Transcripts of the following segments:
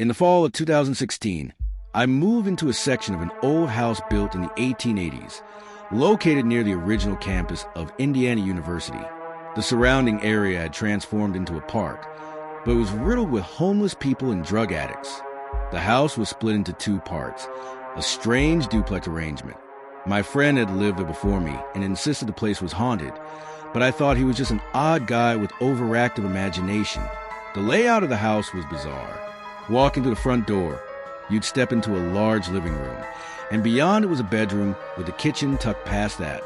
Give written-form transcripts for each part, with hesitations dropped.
In the fall of 2016, I moved into a section of an old house built in the 1880s, located near the original campus of Indiana University. The surrounding area had transformed into a park, but it was riddled with homeless people and drug addicts. The house was split into two parts, a strange duplex arrangement. My friend had lived there before me and insisted the place was haunted, but I thought he was just an odd guy with overactive imagination. The layout of the house was bizarre. Walking to the front door, you'd step into a large living room, and beyond it was a bedroom with a kitchen tucked past that.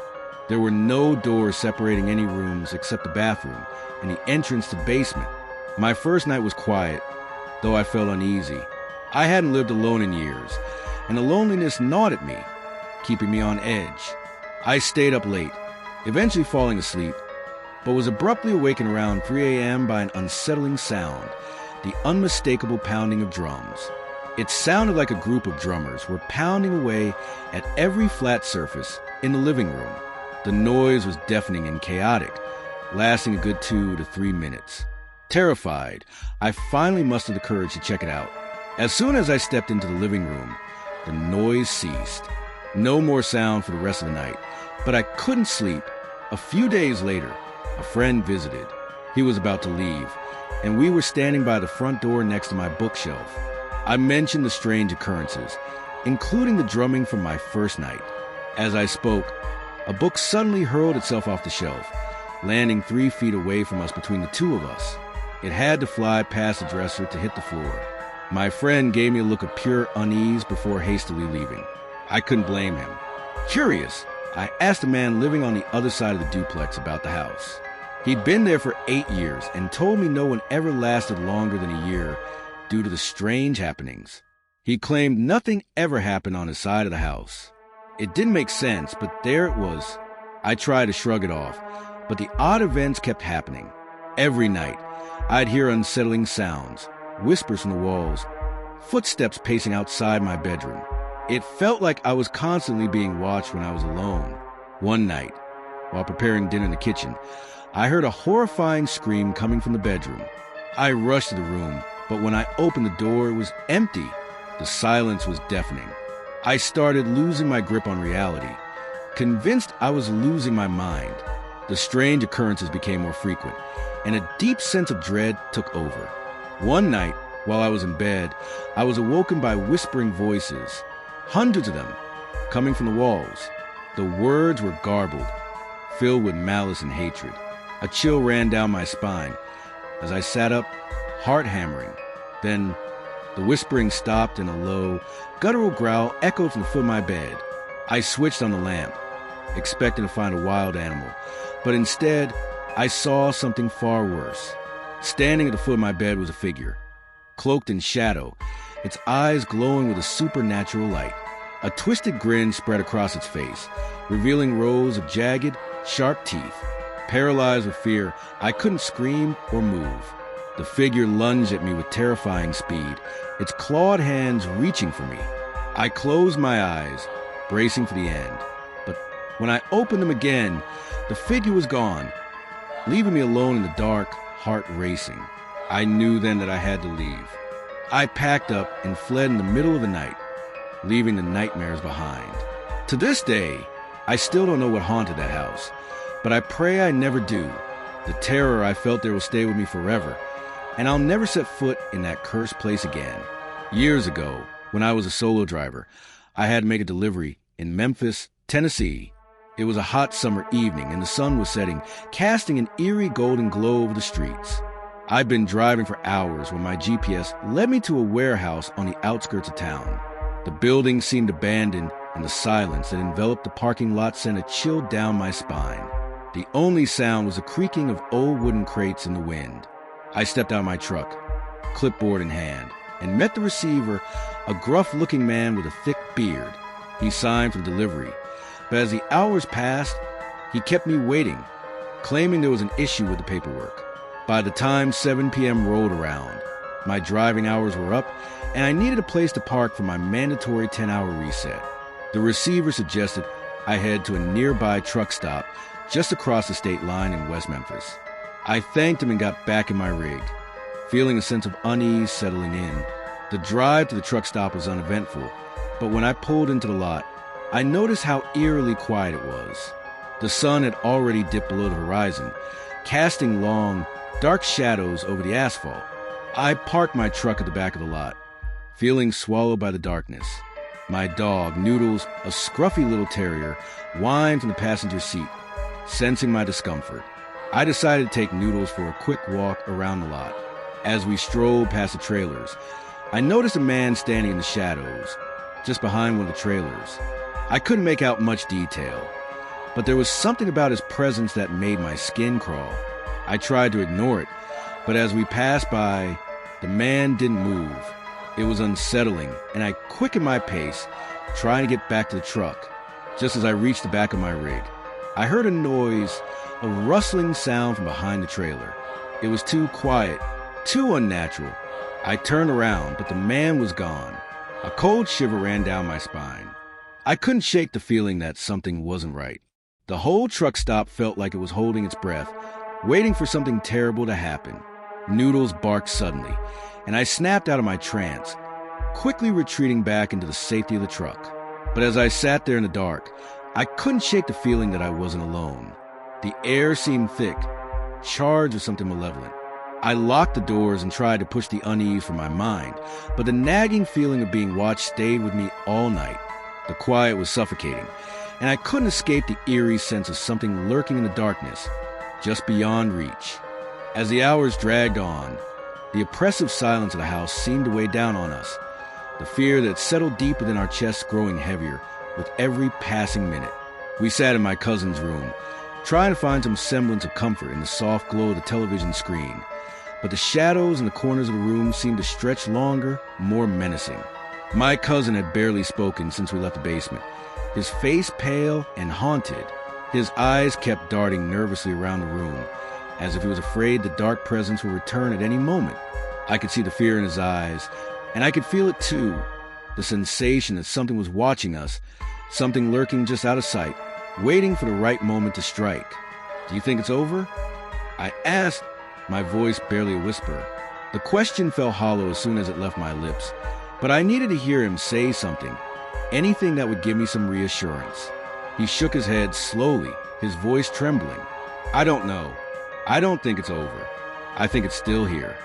There were no doors separating any rooms except the bathroom and the entrance to the basement. My first night was quiet, though I felt uneasy. I hadn't lived alone in years, and the loneliness gnawed at me, keeping me on edge. I stayed up late, eventually falling asleep, but was abruptly awakened around 3 a.m. by an unsettling sound, the unmistakable pounding of drums. It sounded like a group of drummers were pounding away at every flat surface in the living room. The noise was deafening and chaotic, lasting a good 2 to 3 minutes. Terrified, I finally mustered the courage to check it out. As soon as I stepped into the living room, the noise ceased. No more sound for the rest of the night, but I couldn't sleep. A few days later, a friend visited. He was about to leave, and we were standing by the front door next to my bookshelf. I mentioned the strange occurrences, including the drumming from my first night. As I spoke, a book suddenly hurled itself off the shelf, landing 3 feet away from us between the two of us. It had to fly past the dresser to hit the floor. My friend gave me a look of pure unease before hastily leaving. I couldn't blame him. Curious, I asked the man living on the other side of the duplex about the house. He'd been there for 8 years and told me no one ever lasted longer than a year due to the strange happenings. He claimed nothing ever happened on his side of the house. It didn't make sense, but there it was. I tried to shrug it off, but the odd events kept happening. Every night, I'd hear unsettling sounds, whispers from the walls, footsteps pacing outside my bedroom. It felt like I was constantly being watched when I was alone. One night, while preparing dinner in the kitchen, I heard a horrifying scream coming from the bedroom. I rushed to the room, but when I opened the door, it was empty. The silence was deafening. I started losing my grip on reality, convinced I was losing my mind. The strange occurrences became more frequent, and a deep sense of dread took over. One night, while I was in bed, I was awoken by whispering voices, hundreds of them, coming from the walls. The words were garbled, filled with malice and hatred. A chill ran down my spine as I sat up, heart hammering. Then the whispering stopped and a low, guttural growl echoed from the foot of my bed. I switched on the lamp, expecting to find a wild animal, but instead, I saw something far worse. Standing at the foot of my bed was a figure, cloaked in shadow, its eyes glowing with a supernatural light. A twisted grin spread across its face, revealing rows of jagged, sharp teeth. Paralyzed with fear, I couldn't scream or move. The figure lunged at me with terrifying speed, its clawed hands reaching for me. I closed my eyes, bracing for the end. But when I opened them again, the figure was gone, leaving me alone in the dark, heart racing. I knew then that I had to leave. I packed up and fled in the middle of the night, leaving the nightmares behind. To this day, I still don't know what haunted that house, but I pray I never do. The terror I felt there will stay with me forever, and I'll never set foot in that cursed place again. Years ago, when I was a solo driver, I had to make a delivery in Memphis, Tennessee. It was a hot summer evening, and the sun was setting, casting an eerie golden glow over the streets. I'd been driving for hours when my GPS led me to a warehouse on the outskirts of town. The building seemed abandoned, and the silence that enveloped the parking lot sent a chill down my spine. The only sound was the creaking of old wooden crates in the wind. I stepped out of my truck, clipboard in hand, and met the receiver, a gruff-looking man with a thick beard. He signed for delivery, but as the hours passed, he kept me waiting, claiming there was an issue with the paperwork. By the time 7 p.m. rolled around, my driving hours were up, and I needed a place to park for my mandatory 10-hour reset. The receiver suggested I head to a nearby truck stop just across the state line in West Memphis. I thanked him and got back in my rig, feeling a sense of unease settling in. The drive to the truck stop was uneventful, but when I pulled into the lot, I noticed how eerily quiet it was. The sun had already dipped below the horizon, casting long, dark shadows over the asphalt. I parked my truck at the back of the lot, feeling swallowed by the darkness. My dog, Noodles, a scruffy little terrier, whined from the passenger seat, sensing my discomfort. I decided to take Noodles for a quick walk around the lot. As we strolled past the trailers, I noticed a man standing in the shadows, just behind one of the trailers. I couldn't make out much detail, but there was something about his presence that made my skin crawl. I tried to ignore it, but as we passed by, the man didn't move. It was unsettling, and I quickened my pace, trying to get back to the truck. Just as I reached the back of my rig, I heard a noise, a rustling sound from behind the trailer. It was too quiet, too unnatural. I turned around, but the man was gone. A cold shiver ran down my spine. I couldn't shake the feeling that something wasn't right. The whole truck stop felt like it was holding its breath, waiting for something terrible to happen. Noodles barked suddenly, and I snapped out of my trance, quickly retreating back into the safety of the truck. But as I sat there in the dark, I couldn't shake the feeling that I wasn't alone. The air seemed thick, charged with something malevolent. I locked the doors and tried to push the unease from my mind, but the nagging feeling of being watched stayed with me all night. The quiet was suffocating, and I couldn't escape the eerie sense of something lurking in the darkness, just beyond reach. As the hours dragged on, the oppressive silence of the house seemed to weigh down on us, the fear that settled deep within our chests growing heavier with every passing minute. We sat in my cousin's room, trying to find some semblance of comfort in the soft glow of the television screen, but the shadows in the corners of the room seemed to stretch longer, more menacing. My cousin had barely spoken since we left the basement, his face pale and haunted. His eyes kept darting nervously around the room, as if he was afraid the dark presence would return at any moment. I could see the fear in his eyes, and I could feel it too, the sensation that something was watching us, something lurking just out of sight, waiting for the right moment to strike. "Do you think it's over?" I asked, my voice barely a whisper. The question fell hollow as soon as it left my lips, but I needed to hear him say something, anything that would give me some reassurance. He shook his head slowly, his voice trembling. "I don't know. I don't think it's over. I think it's still here."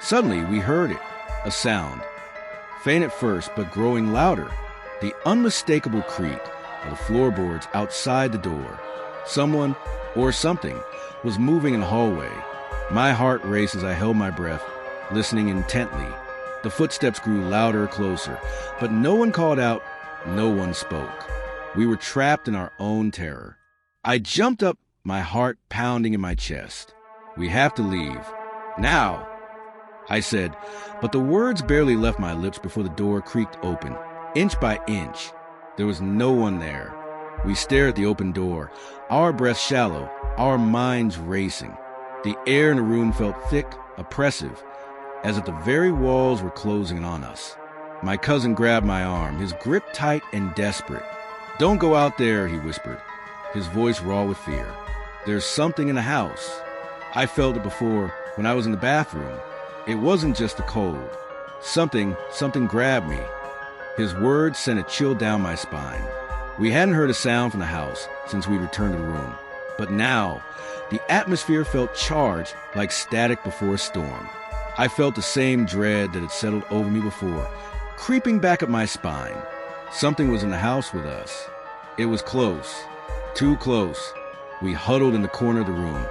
Suddenly, we heard it, a sound, faint at first but growing louder, the unmistakable creak of the floorboards outside the door. Someone, or something, was moving in the hallway. My heart raced as I held my breath, listening intently. The footsteps grew louder, closer, but no one called out, no one spoke. We were trapped in our own terror. I jumped up, my heart pounding in my chest. "We have to leave. Now," I said, but the words barely left my lips before the door creaked open, inch by inch. There was no one there. We stared at the open door, our breaths shallow, our minds racing. The air in the room felt thick, oppressive, as if the very walls were closing in on us. My cousin grabbed my arm, his grip tight and desperate. "Don't go out there," he whispered, his voice raw with fear. "There's something in the house. I felt it before when I was in the bathroom. It wasn't just the cold. Something grabbed me." His words sent a chill down my spine. We hadn't heard a sound from the house since we returned to the room, but now the atmosphere felt charged like static before a storm. I felt the same dread that had settled over me before, creeping back up my spine. Something was in the house with us. It was close, too close. We huddled in the corner of the room,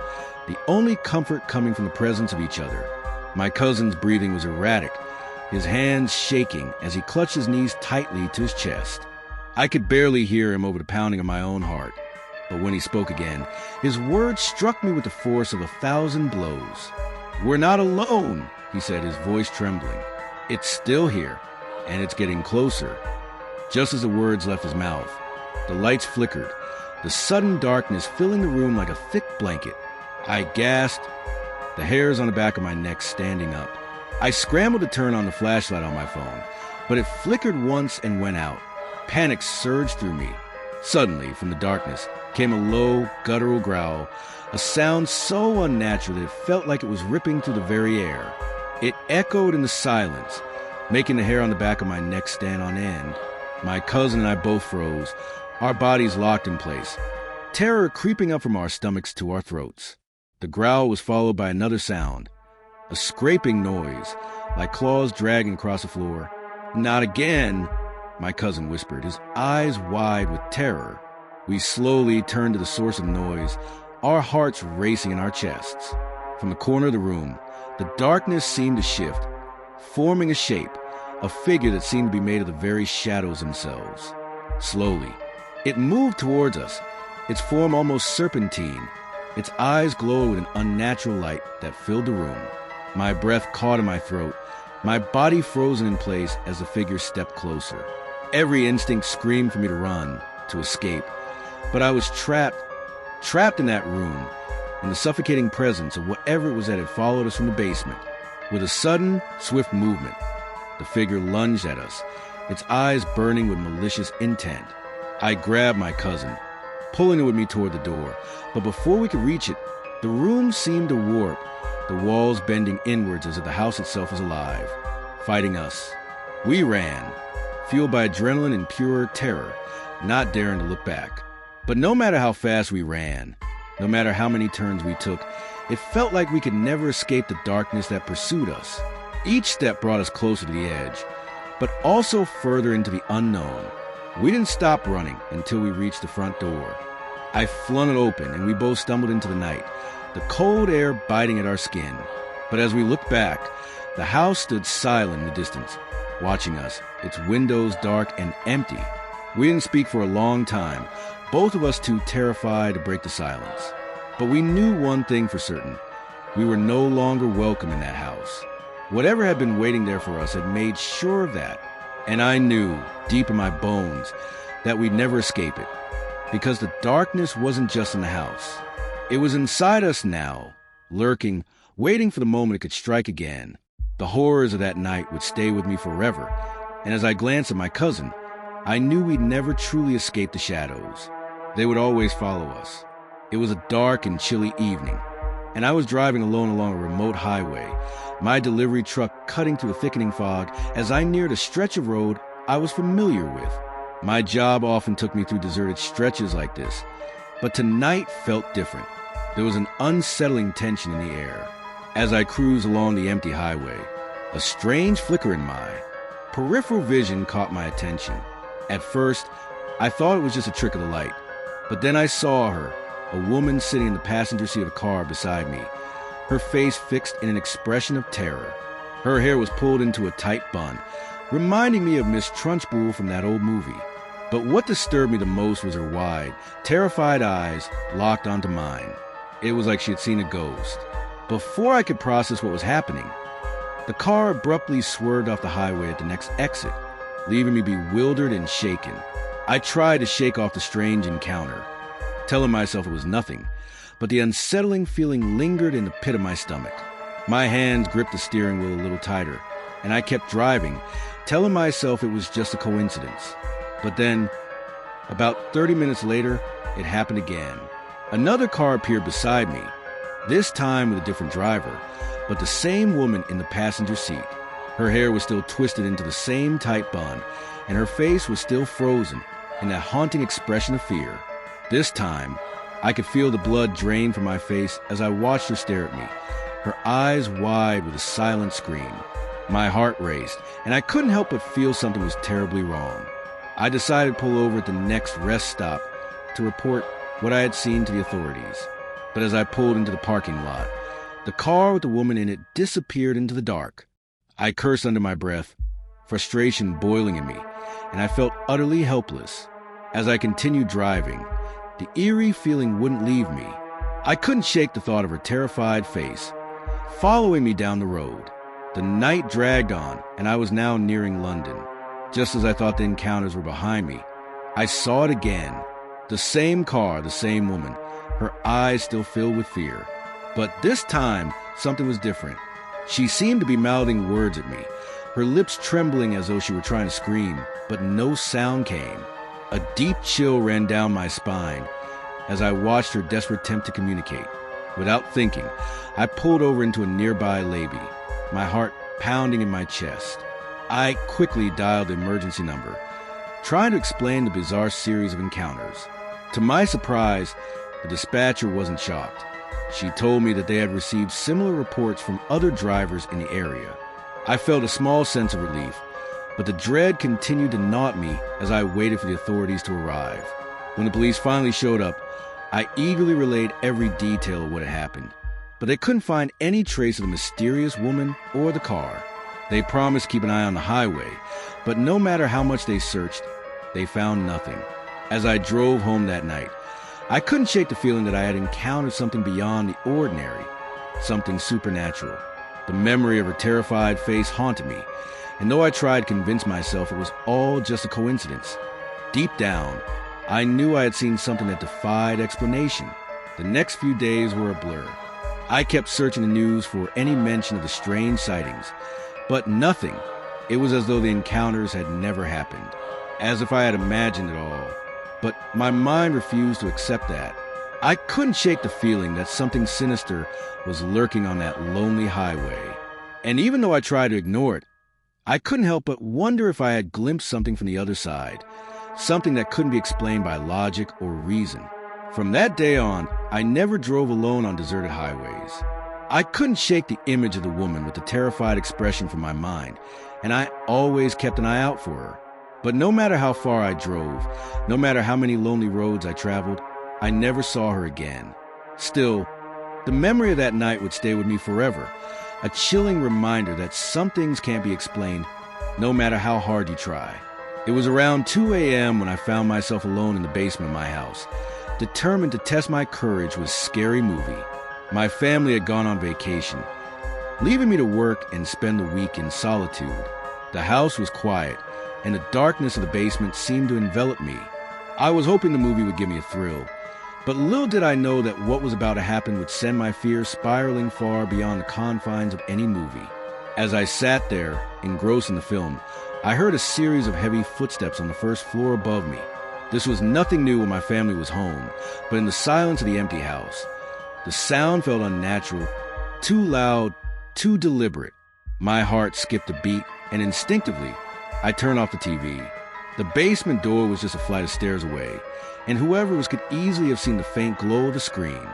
the only comfort coming from the presence of each other. My cousin's breathing was erratic, his hands shaking as he clutched his knees tightly to his chest. I could barely hear him over the pounding of my own heart, but when he spoke again, his words struck me with the force of 1,000 blows. "We're not alone," he said, his voice trembling. "It's still here, and it's getting closer." Just as the words left his mouth, the lights flickered, the sudden darkness filling the room like a thick blanket. I gasped, the hairs on the back of my neck standing up. I scrambled to turn on the flashlight on my phone, but it flickered once and went out. Panic surged through me. Suddenly, from the darkness, came a low, guttural growl, a sound so unnatural that it felt like it was ripping through the very air. It echoed in the silence, making the hair on the back of my neck stand on end. My cousin and I both froze, our bodies locked in place, terror creeping up from our stomachs to our throats. The growl was followed by another sound, a scraping noise, like claws dragging across the floor. "Not again," my cousin whispered, his eyes wide with terror. We slowly turned to the source of noise, our hearts racing in our chests. From the corner of the room, the darkness seemed to shift, forming a shape, a figure that seemed to be made of the very shadows themselves. Slowly, it moved towards us, its form almost serpentine. Its eyes glowed with an unnatural light that filled the room. My breath caught in my throat, my body frozen in place as the figure stepped closer. Every instinct screamed for me to run, to escape. But I was trapped in that room, in the suffocating presence of whatever it was that had followed us from the basement. With a sudden, swift movement, the figure lunged at us, its eyes burning with malicious intent. I grabbed my cousin, pulling her with me toward the door. But before we could reach it, the room seemed to warp, the walls bending inwards as if the house itself was alive, fighting us. We ran, fueled by adrenaline and pure terror, not daring to look back. But no matter how fast we ran, no matter how many turns we took, it felt like we could never escape the darkness that pursued us. Each step brought us closer to the edge, but also further into the unknown. We didn't stop running until we reached the front door. I flung it open, and we both stumbled into the night, the cold air biting at our skin. But as we looked back, the house stood silent in the distance, watching us, its windows dark and empty. We didn't speak for a long time, both of us too terrified to break the silence. But we knew one thing for certain. We were no longer welcome in that house. Whatever had been waiting there for us had made sure of that. And I knew, deep in my bones, that we'd never escape it. Because the darkness wasn't just in the house. It was inside us now, lurking, waiting for the moment it could strike again. The horrors of that night would stay with me forever. And as I glanced at my cousin, I knew we'd never truly escape the shadows. They would always follow us. It was a dark and chilly evening, and I was driving alone along a remote highway, my delivery truck cutting through the thickening fog as I neared a stretch of road I was familiar with. My job often took me through deserted stretches like this, but tonight felt different. There was an unsettling tension in the air. As I cruised along the empty highway, a strange flicker in my peripheral vision caught my attention. At first, I thought it was just a trick of the light, but then I saw her, a woman sitting in the passenger seat of a car beside me, her face fixed in an expression of terror. Her hair was pulled into a tight bun, reminding me of Miss Trunchbull from that old movie. But what disturbed me the most was her wide, terrified eyes locked onto mine. It was like she had seen a ghost. Before I could process what was happening, the car abruptly swerved off the highway at the next exit, leaving me bewildered and shaken. I tried to shake off the strange encounter, telling myself it was nothing, but the unsettling feeling lingered in the pit of my stomach. My hands gripped the steering wheel a little tighter, and I kept driving, telling myself it was just a coincidence. But then, about 30 minutes later, it happened again. Another car appeared beside me, this time with a different driver, but the same woman in the passenger seat. Her hair was still twisted into the same tight bun, and her face was still frozen in that haunting expression of fear. This time, I could feel the blood drain from my face as I watched her stare at me, her eyes wide with a silent scream. My heart raced, and I couldn't help but feel something was terribly wrong. I decided to pull over at the next rest stop to report what I had seen to the authorities. But as I pulled into the parking lot, the car with the woman in it disappeared into the dark. I cursed under my breath, frustration boiling in me, and I felt utterly helpless. As I continued driving, the eerie feeling wouldn't leave me. I couldn't shake the thought of her terrified face, following me down the road. The night dragged on, and I was now nearing London. Just as I thought the encounters were behind me, I saw it again. The same car, the same woman, her eyes still filled with fear. But this time, something was different. She seemed to be mouthing words at me, her lips trembling as though she were trying to scream, but no sound came. A deep chill ran down my spine as I watched her desperate attempt to communicate. Without thinking, I pulled over into a nearby levee, my heart pounding in my chest. I quickly dialed the emergency number, trying to explain the bizarre series of encounters. To my surprise, the dispatcher wasn't shocked. She told me that they had received similar reports from other drivers in the area. I felt a small sense of relief, but the dread continued to gnaw at me as I waited for the authorities to arrive. When the police finally showed up, I eagerly relayed every detail of what had happened, but they couldn't find any trace of the mysterious woman or the car. They promised to keep an eye on the highway, but no matter how much they searched, they found nothing. As I drove home that night, I couldn't shake the feeling that I had encountered something beyond the ordinary, something supernatural. The memory of her terrified face haunted me, and though I tried to convince myself it was all just a coincidence, deep down, I knew I had seen something that defied explanation. The next few days were a blur. I kept searching the news for any mention of the strange sightings, but nothing. It was as though the encounters had never happened, as if I had imagined it all. But my mind refused to accept that. I couldn't shake the feeling that something sinister was lurking on that lonely highway. And even though I tried to ignore it, I couldn't help but wonder if I had glimpsed something from the other side, something that couldn't be explained by logic or reason. From that day on, I never drove alone on deserted highways. I couldn't shake the image of the woman with the terrified expression from my mind, and I always kept an eye out for her. But no matter how far I drove, no matter how many lonely roads I traveled, I never saw her again. Still, the memory of that night would stay with me forever, a chilling reminder that some things can't be explained, no matter how hard you try. It was around 2 a.m. when I found myself alone in the basement of my house, determined to test my courage with a scary movie. My family had gone on vacation, leaving me to work and spend the week in solitude. The house was quiet, and the darkness of the basement seemed to envelop me. I was hoping the movie would give me a thrill, but little did I know that what was about to happen would send my fears spiraling far beyond the confines of any movie. As I sat there, engrossed in the film, I heard a series of heavy footsteps on the first floor above me. This was nothing new when my family was home, but in the silence of the empty house, the sound felt unnatural, too loud, too deliberate. My heart skipped a beat, and instinctively, I turned off the TV. The basement door was just a flight of stairs away, and whoever was could easily have seen the faint glow of the screen.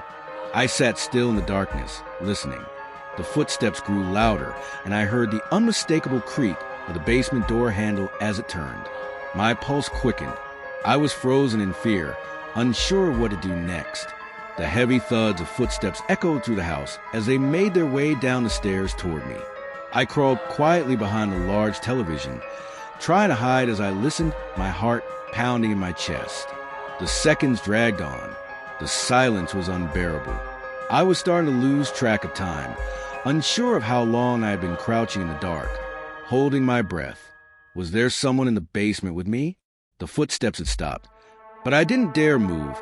I sat still in the darkness, listening. The footsteps grew louder, and I heard the unmistakable creak of the basement door handle as it turned. My pulse quickened. I was frozen in fear, unsure of what to do next. The heavy thuds of footsteps echoed through the house as they made their way down the stairs toward me. I crawled quietly behind the large television, trying to hide as I listened, my heart pounding in my chest. The seconds dragged on. The silence was unbearable. I was starting to lose track of time, unsure of how long I had been crouching in the dark, holding my breath. Was there someone in the basement with me? The footsteps had stopped, but I didn't dare move,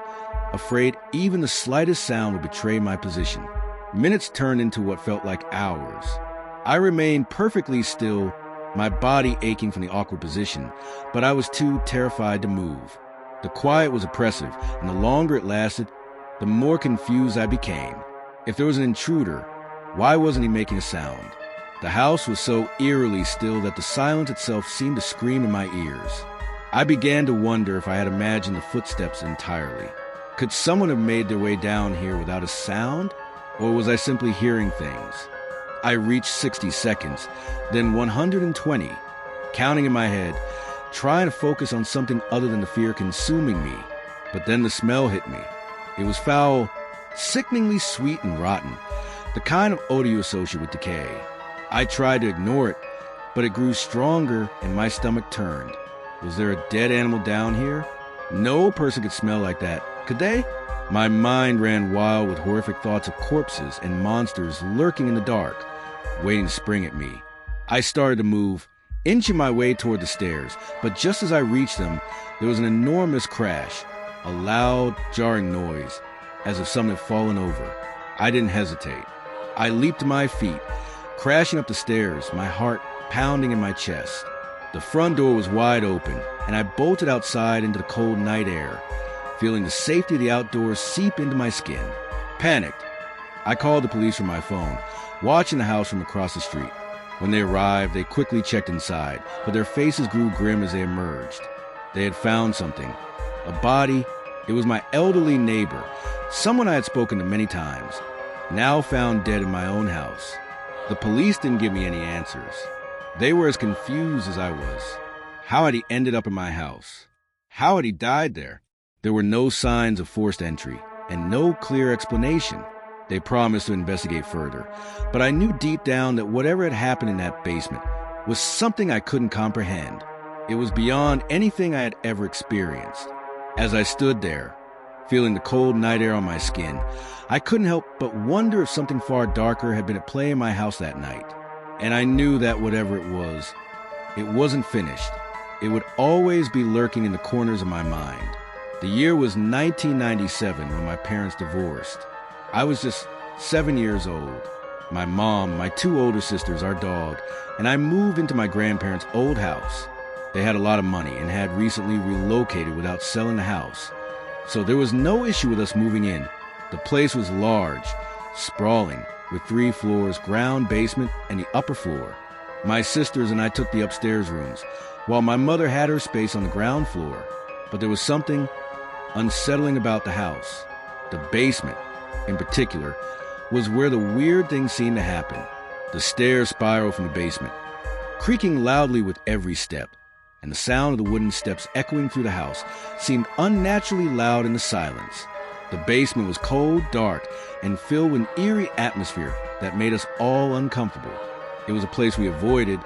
afraid even the slightest sound would betray my position. Minutes turned into what felt like hours. I remained perfectly still, my body aching from the awkward position, but I was too terrified to move. The quiet was oppressive, and the longer it lasted, the more confused I became. If there was an intruder, why wasn't he making a sound? The house was so eerily still that the silence itself seemed to scream in my ears. I began to wonder if I had imagined the footsteps entirely. Could someone have made their way down here without a sound? Or was I simply hearing things? I reached 60 seconds, then 120, counting in my head, trying to focus on something other than the fear consuming me. But then the smell hit me. It was foul, sickeningly sweet and rotten, the kind of odor you associate with decay. I tried to ignore it, but it grew stronger and my stomach turned. Was there a dead animal down here? No person could smell like that, could they? My mind ran wild with horrific thoughts of corpses and monsters lurking in the dark, waiting to spring at me. I started to move, inching my way toward the stairs, but just as I reached them, there was an enormous crash, a loud, jarring noise, as if something had fallen over. I didn't hesitate. I leaped to my feet, crashing up the stairs, my heart pounding in my chest. The front door was wide open, and I bolted outside into the cold night air, feeling the safety of the outdoors seep into my skin. Panicked, I called the police from my phone, watching the house from across the street. When they arrived, they quickly checked inside, but their faces grew grim as they emerged. They had found something. A body. It was my elderly neighbor, someone I had spoken to many times, now found dead in my own house. The police didn't give me any answers. They were as confused as I was. How had he ended up in my house? How had he died there? There were no signs of forced entry, and no clear explanation. They promised to investigate further, but I knew deep down that whatever had happened in that basement was something I couldn't comprehend. It was beyond anything I had ever experienced. As I stood there, feeling the cold night air on my skin, I couldn't help but wonder if something far darker had been at play in my house that night. And I knew that whatever it wasn't finished. It would always be lurking in the corners of my mind. The year was 1997 when my parents divorced. I was just 7 years old. My mom, my 2 older sisters, our dog, and I moved into my grandparents' old house. They had a lot of money and had recently relocated without selling the house. So there was no issue with us moving in. The place was large, sprawling, with 3 floors, ground, basement, and the upper floor. My sisters and I took the upstairs rooms, while my mother had her space on the ground floor. But there was something unsettling about the house. The basement, in particular, was where the weird things seemed to happen. The stairs spiraled from the basement, creaking loudly with every step, and the sound of the wooden steps echoing through the house seemed unnaturally loud in the silence. The basement was cold, dark, and filled with an eerie atmosphere that made us all uncomfortable. It was a place we avoided,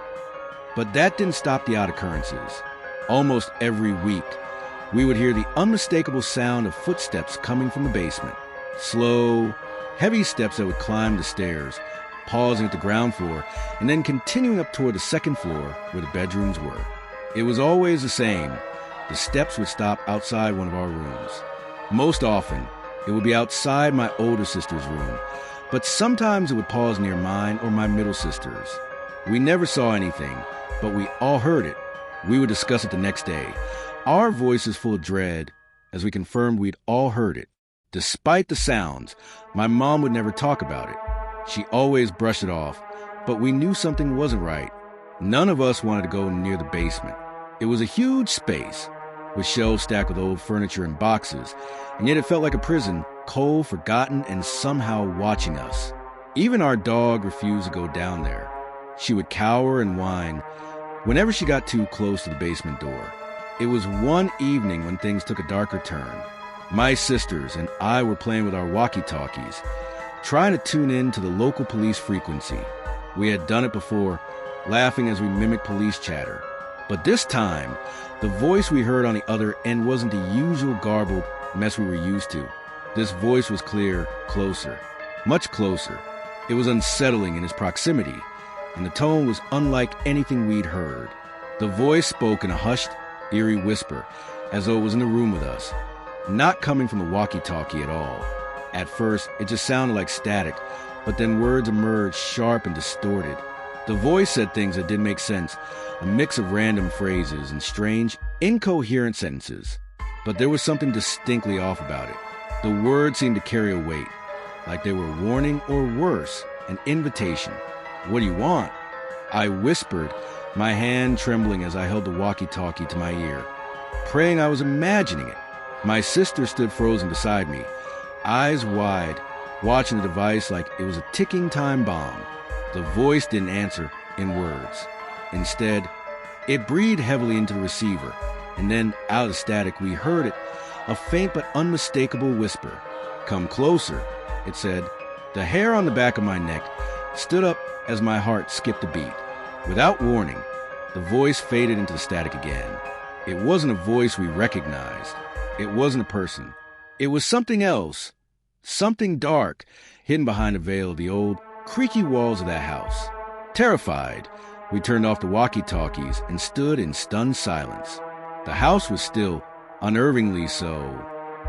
but that didn't stop the odd occurrences. Almost every week, we would hear the unmistakable sound of footsteps coming from the basement. Slow, heavy steps that would climb the stairs, pausing at the ground floor, and then continuing up toward the second floor where the bedrooms were. It was always the same. The steps would stop outside one of our rooms. Most often, it would be outside my older sister's room, but sometimes it would pause near mine or my middle sister's. We never saw anything, but we all heard it. We would discuss it the next day, our voices full of dread, as we confirmed we'd all heard it. Despite the sounds, my mom would never talk about it. She always brushed it off, but we knew something wasn't right. None of us wanted to go near the basement. It was a huge space, with shelves stacked with old furniture and boxes, and yet it felt like a prison, cold, forgotten, and somehow watching us. Even our dog refused to go down there. She would cower and whine whenever she got too close to the basement door. It was one evening when things took a darker turn. My sisters and I were playing with our walkie-talkies, trying to tune in to the local police frequency. We had done it before, laughing as we mimicked police chatter. But this time, the voice we heard on the other end wasn't the usual garbled mess we were used to. This voice was clear, closer, much closer. It was unsettling in its proximity, and the tone was unlike anything we'd heard. The voice spoke in a hushed, eerie whisper, as though it was in the room with us, not coming from the walkie-talkie at all. At first, it just sounded like static, but then words emerged sharp and distorted. The voice said things that didn't make sense, a mix of random phrases and strange, incoherent sentences. But there was something distinctly off about it. The words seemed to carry a weight, like they were a warning or worse, an invitation. "What do you want?" I whispered, my hand trembling as I held the walkie-talkie to my ear, praying I was imagining it. My sister stood frozen beside me, eyes wide, watching the device like it was a ticking time bomb. The voice didn't answer in words. Instead, it breathed heavily into the receiver, and then, out of the static, we heard it, a faint but unmistakable whisper. "Come closer," it said. The hair on the back of my neck stood up as my heart skipped a beat. Without warning, the voice faded into the static again. It wasn't a voice we recognized. It wasn't a person. It was something else. Something dark, hidden behind the veil of the old, creaky walls of that house. Terrified, we turned off the walkie-talkies and stood in stunned silence. The house was still, unnervingly so.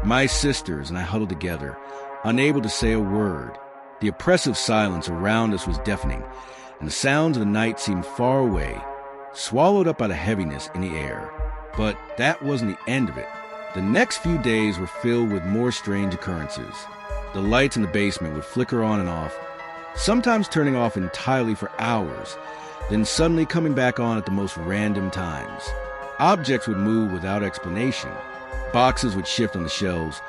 My sisters and I huddled together, unable to say a word. The oppressive silence around us was deafening, and the sounds of the night seemed far away, swallowed up by the heaviness in the air. But that wasn't the end of it. The next few days were filled with more strange occurrences. The lights in the basement would flicker on and off, sometimes turning off entirely for hours, then suddenly coming back on at the most random times. Objects would move without explanation. Boxes would shift on the shelves,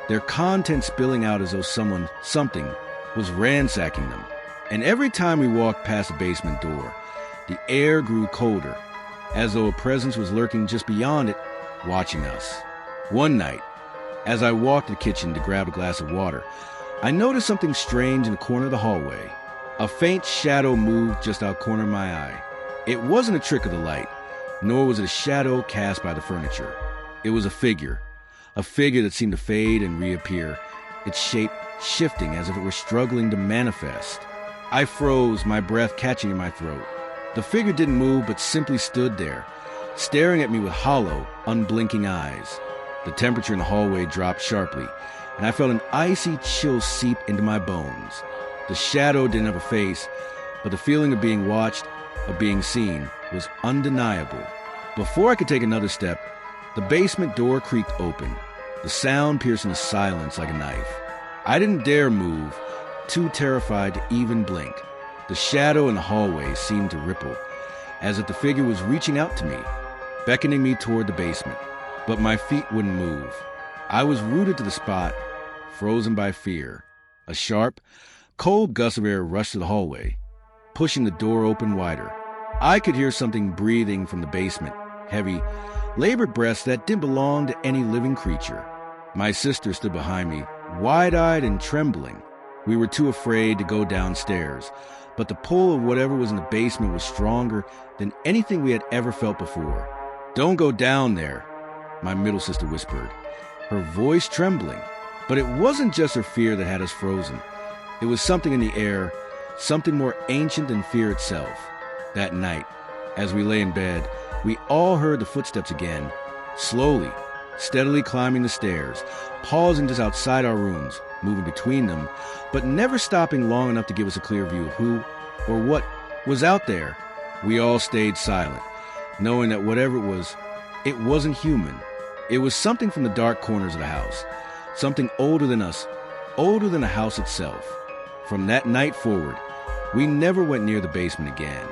their contents spilling out as though something was ransacking them. And every time we walked past the basement door, the air grew colder, as though a presence was lurking just beyond it, watching us. One night, as I walked to the kitchen to grab a glass of water, I noticed something strange in the corner of the hallway. A faint shadow moved just out the corner of my eye. It wasn't a trick of the light, nor was it a shadow cast by the furniture. It was a figure that seemed to fade and reappear, its shape shifting as if it were struggling to manifest. I froze, my breath catching in my throat. The figure didn't move but simply stood there, staring at me with hollow, unblinking eyes. The temperature in the hallway dropped sharply, and I felt an icy chill seep into my bones. The shadow didn't have a face, but the feeling of being watched, of being seen, was undeniable. Before I could take another step, the basement door creaked open, the sound piercing the silence like a knife. I didn't dare move, too terrified to even blink. The shadow in the hallway seemed to ripple, as if the figure was reaching out to me, beckoning me toward the basement. But my feet wouldn't move. I was rooted to the spot, frozen by fear. A sharp, cold gust of air rushed through the hallway, pushing the door open wider. I could hear something breathing from the basement, heavy, labored breaths that didn't belong to any living creature. My sister stood behind me, wide-eyed and trembling. We were too afraid to go downstairs, but the pull of whatever was in the basement was stronger than anything we had ever felt before. "Don't go down there," my middle sister whispered, her voice trembling. But it wasn't just her fear that had us frozen. It was something in the air, something more ancient than fear itself. That night, as we lay in bed, we all heard the footsteps again, slowly, steadily climbing the stairs, pausing just outside our rooms, moving between them, but never stopping long enough to give us a clear view of who or what was out there. We all stayed silent, knowing that whatever it was, it wasn't human. It was something from the dark corners of the house, something older than us, older than the house itself. From that night forward, we never went near the basement again.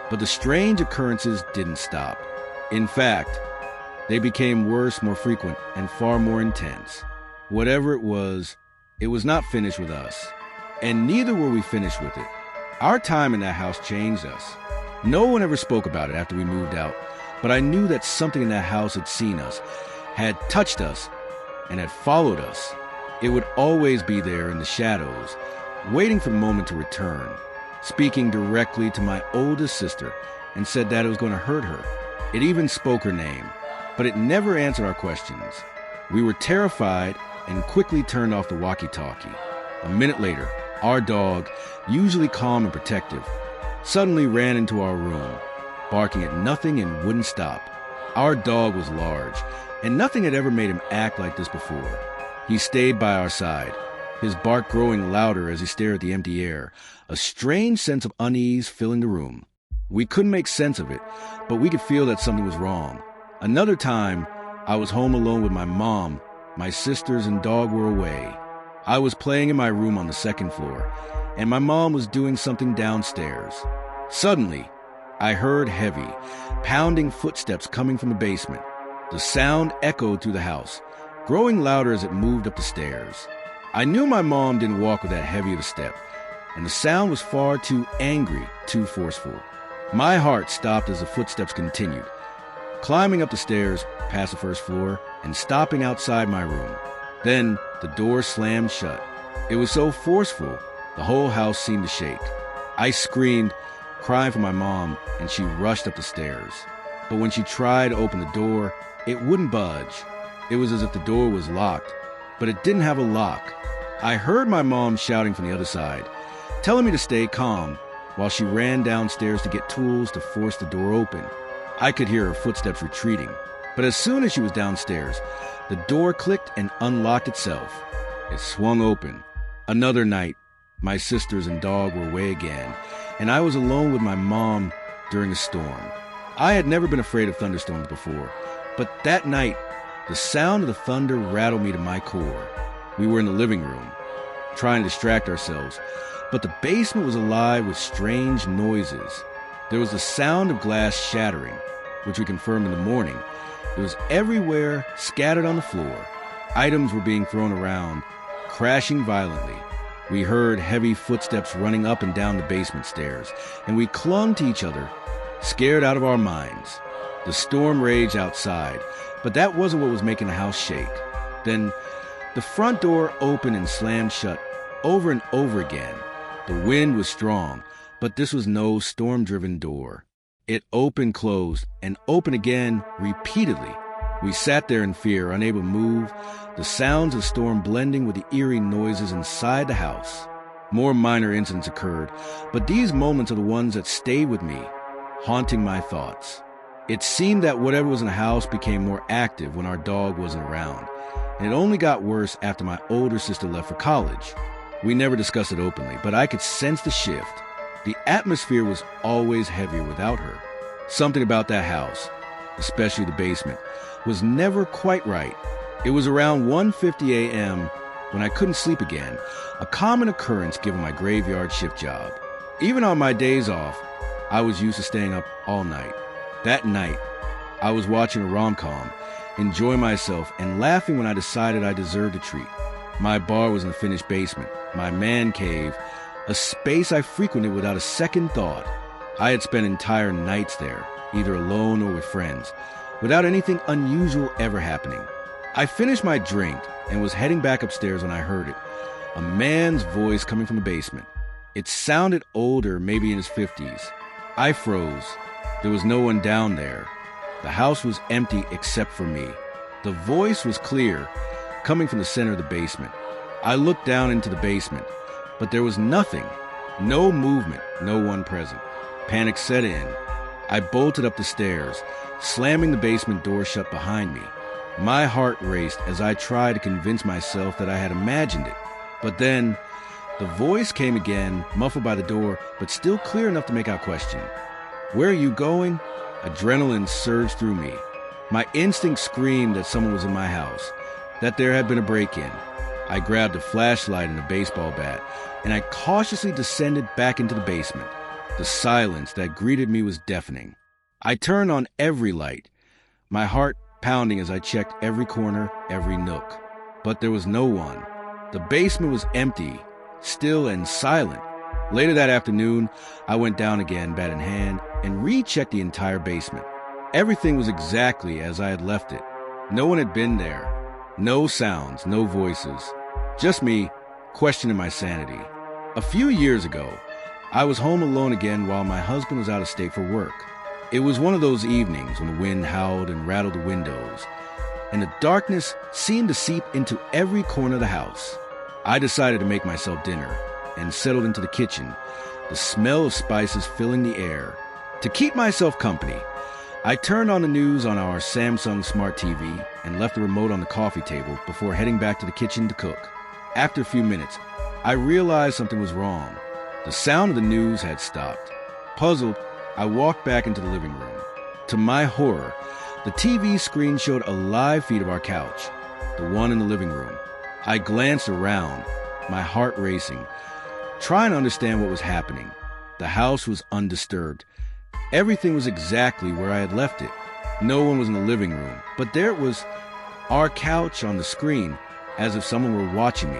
But the strange occurrences didn't stop. In fact, they became worse, more frequent, and far more intense. Whatever it was not finished with us. And neither were we finished with it. Our time in that house changed us. No one ever spoke about it after we moved out, but I knew that something in that house had seen us, had touched us, and had followed us. It would always be there in the shadows, waiting for the moment to return, speaking directly to my oldest sister, and said that it was going to hurt her. It even spoke her name, but it never answered our questions. We were terrified and quickly turned off the walkie-talkie. A minute later, our dog, usually calm and protective, suddenly ran into our room, barking at nothing and wouldn't stop. Our dog was large, and nothing had ever made him act like this before. He stayed by our side, his bark growing louder as he stared at the empty air, a strange sense of unease filling the room. We couldn't make sense of it, but we could feel that something was wrong. Another time, I was home alone with my mom. My sisters and dog were away. I was playing in my room on the second floor, and my mom was doing something downstairs. Suddenly, I heard heavy, pounding footsteps coming from the basement. The sound echoed through the house, growing louder as it moved up the stairs. I knew my mom didn't walk with that heavy of a step, and the sound was far too angry, too forceful. My heart stopped as the footsteps continued, climbing up the stairs past the first floor and stopping outside my room. Then the door slammed shut. It was so forceful, the whole house seemed to shake. I screamed, crying for my mom, and she rushed up the stairs. But when she tried to open the door, it wouldn't budge. It was as if the door was locked, but it didn't have a lock. I heard my mom shouting from the other side, telling me to stay calm, while she ran downstairs to get tools to force the door open. I could hear her footsteps retreating, but as soon as she was downstairs, the door clicked and unlocked itself. It swung open. Another night, my sisters and dog were away again, and I was alone with my mom during a storm. I had never been afraid of thunderstorms before, but that night, the sound of the thunder rattled me to my core. We were in the living room, trying to distract ourselves, but the basement was alive with strange noises. There was the sound of glass shattering, which we confirmed in the morning. It was everywhere, scattered on the floor. Items were being thrown around, crashing violently. We heard heavy footsteps running up and down the basement stairs, and we clung to each other, scared out of our minds. The storm raged outside, but that wasn't what was making the house shake. Then, the front door opened and slammed shut over and over again. The wind was strong, but this was no storm-driven door. It opened, closed, and opened again repeatedly. We sat there in fear, unable to move, the sounds of storm blending with the eerie noises inside the house. More minor incidents occurred, but these moments are the ones that stayed with me, haunting my thoughts. It seemed that whatever was in the house became more active when our dog wasn't around, and it only got worse after my older sister left for college. We never discussed it openly, but I could sense the shift. The atmosphere was always heavier without her. Something about that house, especially the basement, was never quite right. It was around 1:50 a.m. when I couldn't sleep again, a common occurrence given my graveyard shift job. Even on my days off, I was used to staying up all night. That night, I was watching a rom-com, enjoying myself and laughing when I decided I deserved a treat. My bar was in the finished basement, my man cave, a space I frequented without a second thought. I had spent entire nights there, either alone or with friends, without anything unusual ever happening. I finished my drink and was heading back upstairs when I heard it, a man's voice coming from the basement. It sounded older, maybe in his 50s. I froze. There was no one down there. The house was empty except for me. The voice was clear, coming from the center of the basement. I looked down into the basement, but there was nothing. No movement, no one present. Panic set in. I bolted up the stairs, slamming the basement door shut behind me. My heart raced as I tried to convince myself that I had imagined it. But then, the voice came again, muffled by the door, but still clear enough to make out question. "Where are you going?" Adrenaline surged through me. My instinct screamed that someone was in my house, that there had been a break-in. I grabbed a flashlight and a baseball bat, and I cautiously descended back into the basement. The silence that greeted me was deafening. I turned on every light, my heart pounding as I checked every corner, every nook. But there was no one. The basement was empty, still and silent. Later that afternoon, I went down again, bat in hand, and rechecked the entire basement. Everything was exactly as I had left it. No one had been there. No sounds, no voices. Just me, questioning my sanity. A few years ago, I was home alone again while my husband was out of state for work. It was one of those evenings when the wind howled and rattled the windows, and the darkness seemed to seep into every corner of the house. I decided to make myself dinner and settled into the kitchen, the smell of spices filling the air. To keep myself company, I turned on the news on our Samsung Smart TV and left the remote on the coffee table before heading back to the kitchen to cook. After a few minutes, I realized something was wrong. The sound of the news had stopped. Puzzled, I walked back into the living room. To my horror, the TV screen showed a live feed of our couch, the one in the living room. I glanced around, my heart racing, trying to understand what was happening. The house was undisturbed. Everything was exactly where I had left it. No one was in the living room, but there it was, our couch on the screen, as if someone were watching me.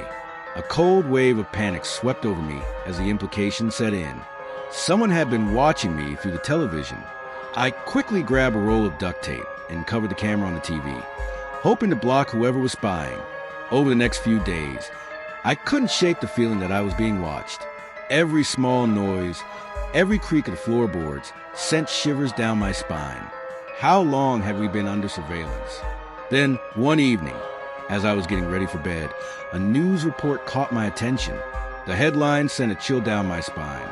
A cold wave of panic swept over me as the implication set in. Someone had been watching me through the television. I quickly grabbed a roll of duct tape and covered the camera on the TV, hoping to block whoever was spying. Over the next few days, I couldn't shake the feeling that I was being watched. Every small noise, every creak of the floorboards sent shivers down my spine. How long had we been under surveillance? Then, one evening, as I was getting ready for bed, a news report caught my attention. The headline sent a chill down my spine.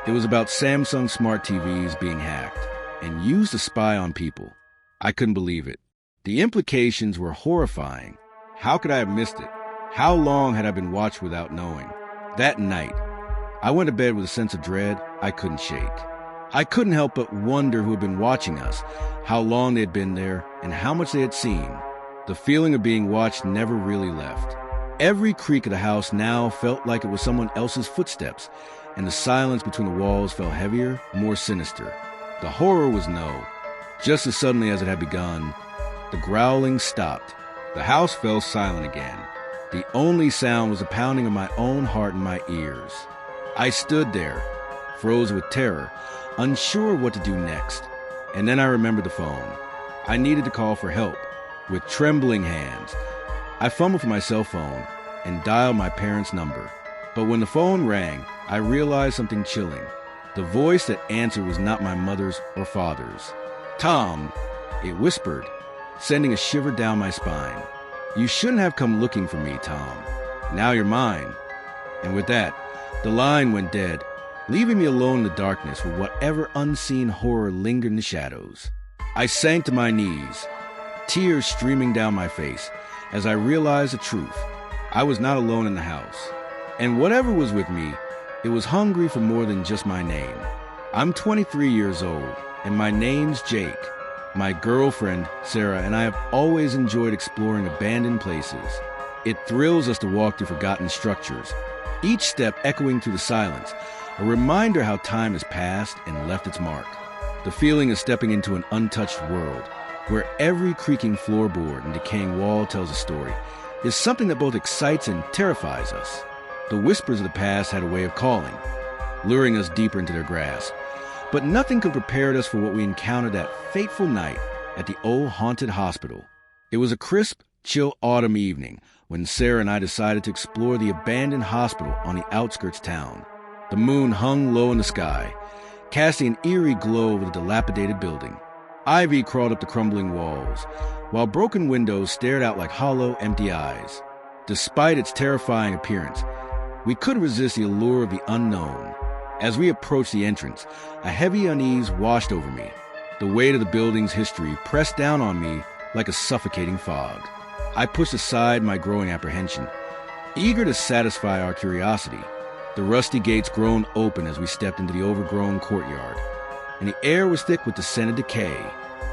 It was about Samsung Smart TVs being hacked and used to spy on people. I couldn't believe it. The implications were horrifying. How could I have missed it? How long had I been watched without knowing? That night, I went to bed with a sense of dread I couldn't shake. I couldn't help but wonder who had been watching us, how long they had been there, and how much they had seen. The feeling of being watched never really left. Every creak of the house now felt like it was someone else's footsteps, and the silence between the walls felt heavier, more sinister. The horror was no. Just as suddenly as it had begun, the growling stopped. The house fell silent again. The only sound was the pounding of my own heart in my ears. I stood there, froze with terror, unsure what to do next. And then I remembered the phone. I needed to call for help. With trembling hands, I fumbled for my cell phone and dialed my parents' number. But when the phone rang, I realized something chilling. The voice that answered was not my mother's or father's. "Tom," it whispered, sending a shiver down my spine. "You shouldn't have come looking for me, Tom. Now you're mine." And with that, the line went dead, leaving me alone in the darkness with whatever unseen horror lingered in the shadows. I sank to my knees, tears streaming down my face, as I realized the truth. I was not alone in the house. And whatever was with me, it was hungry for more than just my name. I'm 23 years old, and my name's Jake. My girlfriend, Sarah, and I have always enjoyed exploring abandoned places. It thrills us to walk through forgotten structures, each step echoing through the silence, a reminder how time has passed and left its mark. The feeling of stepping into an untouched world, where every creaking floorboard and decaying wall tells a story, is something that both excites and terrifies us. The whispers of the past had a way of calling, luring us deeper into their grasp. But nothing could prepare us for what we encountered that fateful night at the old haunted hospital. It was a crisp, chill autumn evening when Sarah and I decided to explore the abandoned hospital on the outskirts of town. The moon hung low in the sky, casting an eerie glow over the dilapidated building. Ivy crawled up the crumbling walls, while broken windows stared out like hollow, empty eyes. Despite its terrifying appearance, we couldn't resist the allure of the unknown. As we approached the entrance, a heavy unease washed over me. The weight of the building's history pressed down on me like a suffocating fog. I pushed aside my growing apprehension, eager to satisfy our curiosity. The rusty gates groaned open as we stepped into the overgrown courtyard, and the air was thick with the scent of decay.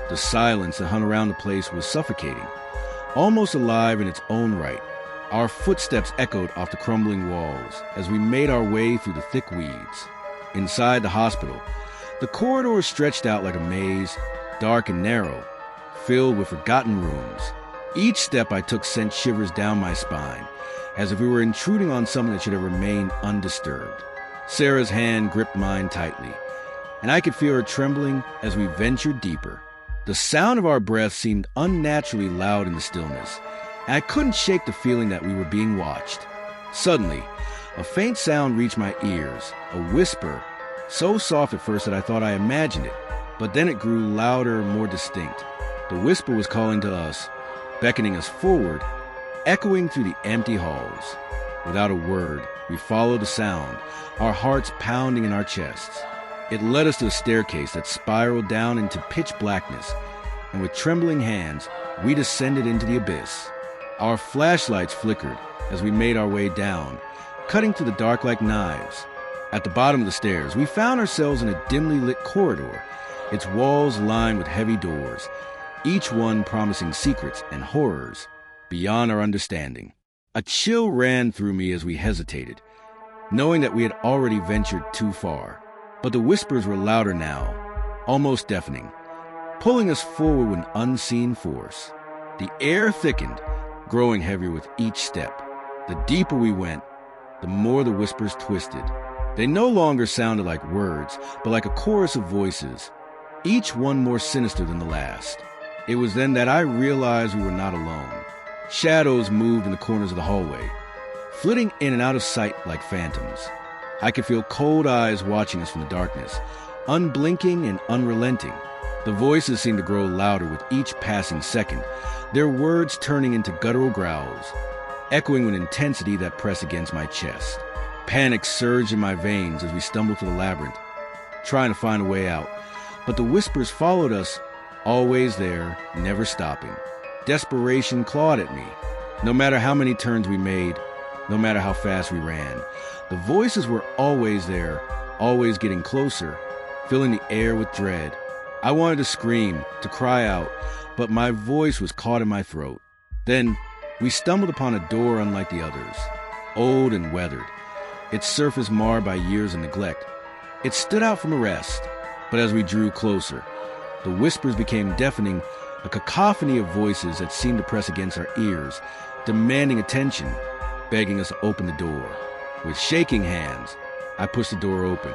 The silence that hung around the place was suffocating, almost alive in its own right. Our footsteps echoed off the crumbling walls as we made our way through the thick weeds. Inside the hospital, the corridors stretched out like a maze, dark and narrow, filled with forgotten rooms. Each step I took sent shivers down my spine, as if we were intruding on something that should have remained undisturbed. Sarah's hand gripped mine tightly, and I could feel her trembling as we ventured deeper. The sound of our breath seemed unnaturally loud in the stillness, and I couldn't shake the feeling that we were being watched. Suddenly, a faint sound reached my ears, a whisper, so soft at first that I thought I imagined it, but then it grew louder and more distinct. The whisper was calling to us, beckoning us forward, echoing through the empty halls. Without a word, we followed the sound, our hearts pounding in our chests. It led us to a staircase that spiraled down into pitch blackness, and with trembling hands, we descended into the abyss. Our flashlights flickered as we made our way down, cutting through the dark like knives. At the bottom of the stairs, we found ourselves in a dimly lit corridor, its walls lined with heavy doors, each one promising secrets and horrors beyond our understanding. A chill ran through me as we hesitated, knowing that we had already ventured too far. But the whispers were louder now, almost deafening, pulling us forward with an unseen force. The air thickened, growing heavier with each step. The deeper we went, the more the whispers twisted. They no longer sounded like words, but like a chorus of voices, each one more sinister than the last. It was then that I realized we were not alone. Shadows moved in the corners of the hallway, flitting in and out of sight like phantoms. I could feel cold eyes watching us from the darkness, unblinking and unrelenting. The voices seemed to grow louder with each passing second, their words turning into guttural growls, echoing with intensity that pressed against my chest. Panic surged in my veins as we stumbled through the labyrinth, trying to find a way out. But the whispers followed us, always there, never stopping. Desperation clawed at me. No matter how many turns we made, no matter how fast we ran, the voices were always there, always getting closer, filling the air with dread. I wanted to scream, to cry out, but my voice was caught in my throat. Then we stumbled upon a door unlike the others, old and weathered, its surface marred by years of neglect. It stood out from the rest, but as we drew closer, the whispers became deafening, a cacophony of voices that seemed to press against our ears, demanding attention, begging us to open the door. With shaking hands, I pushed the door open.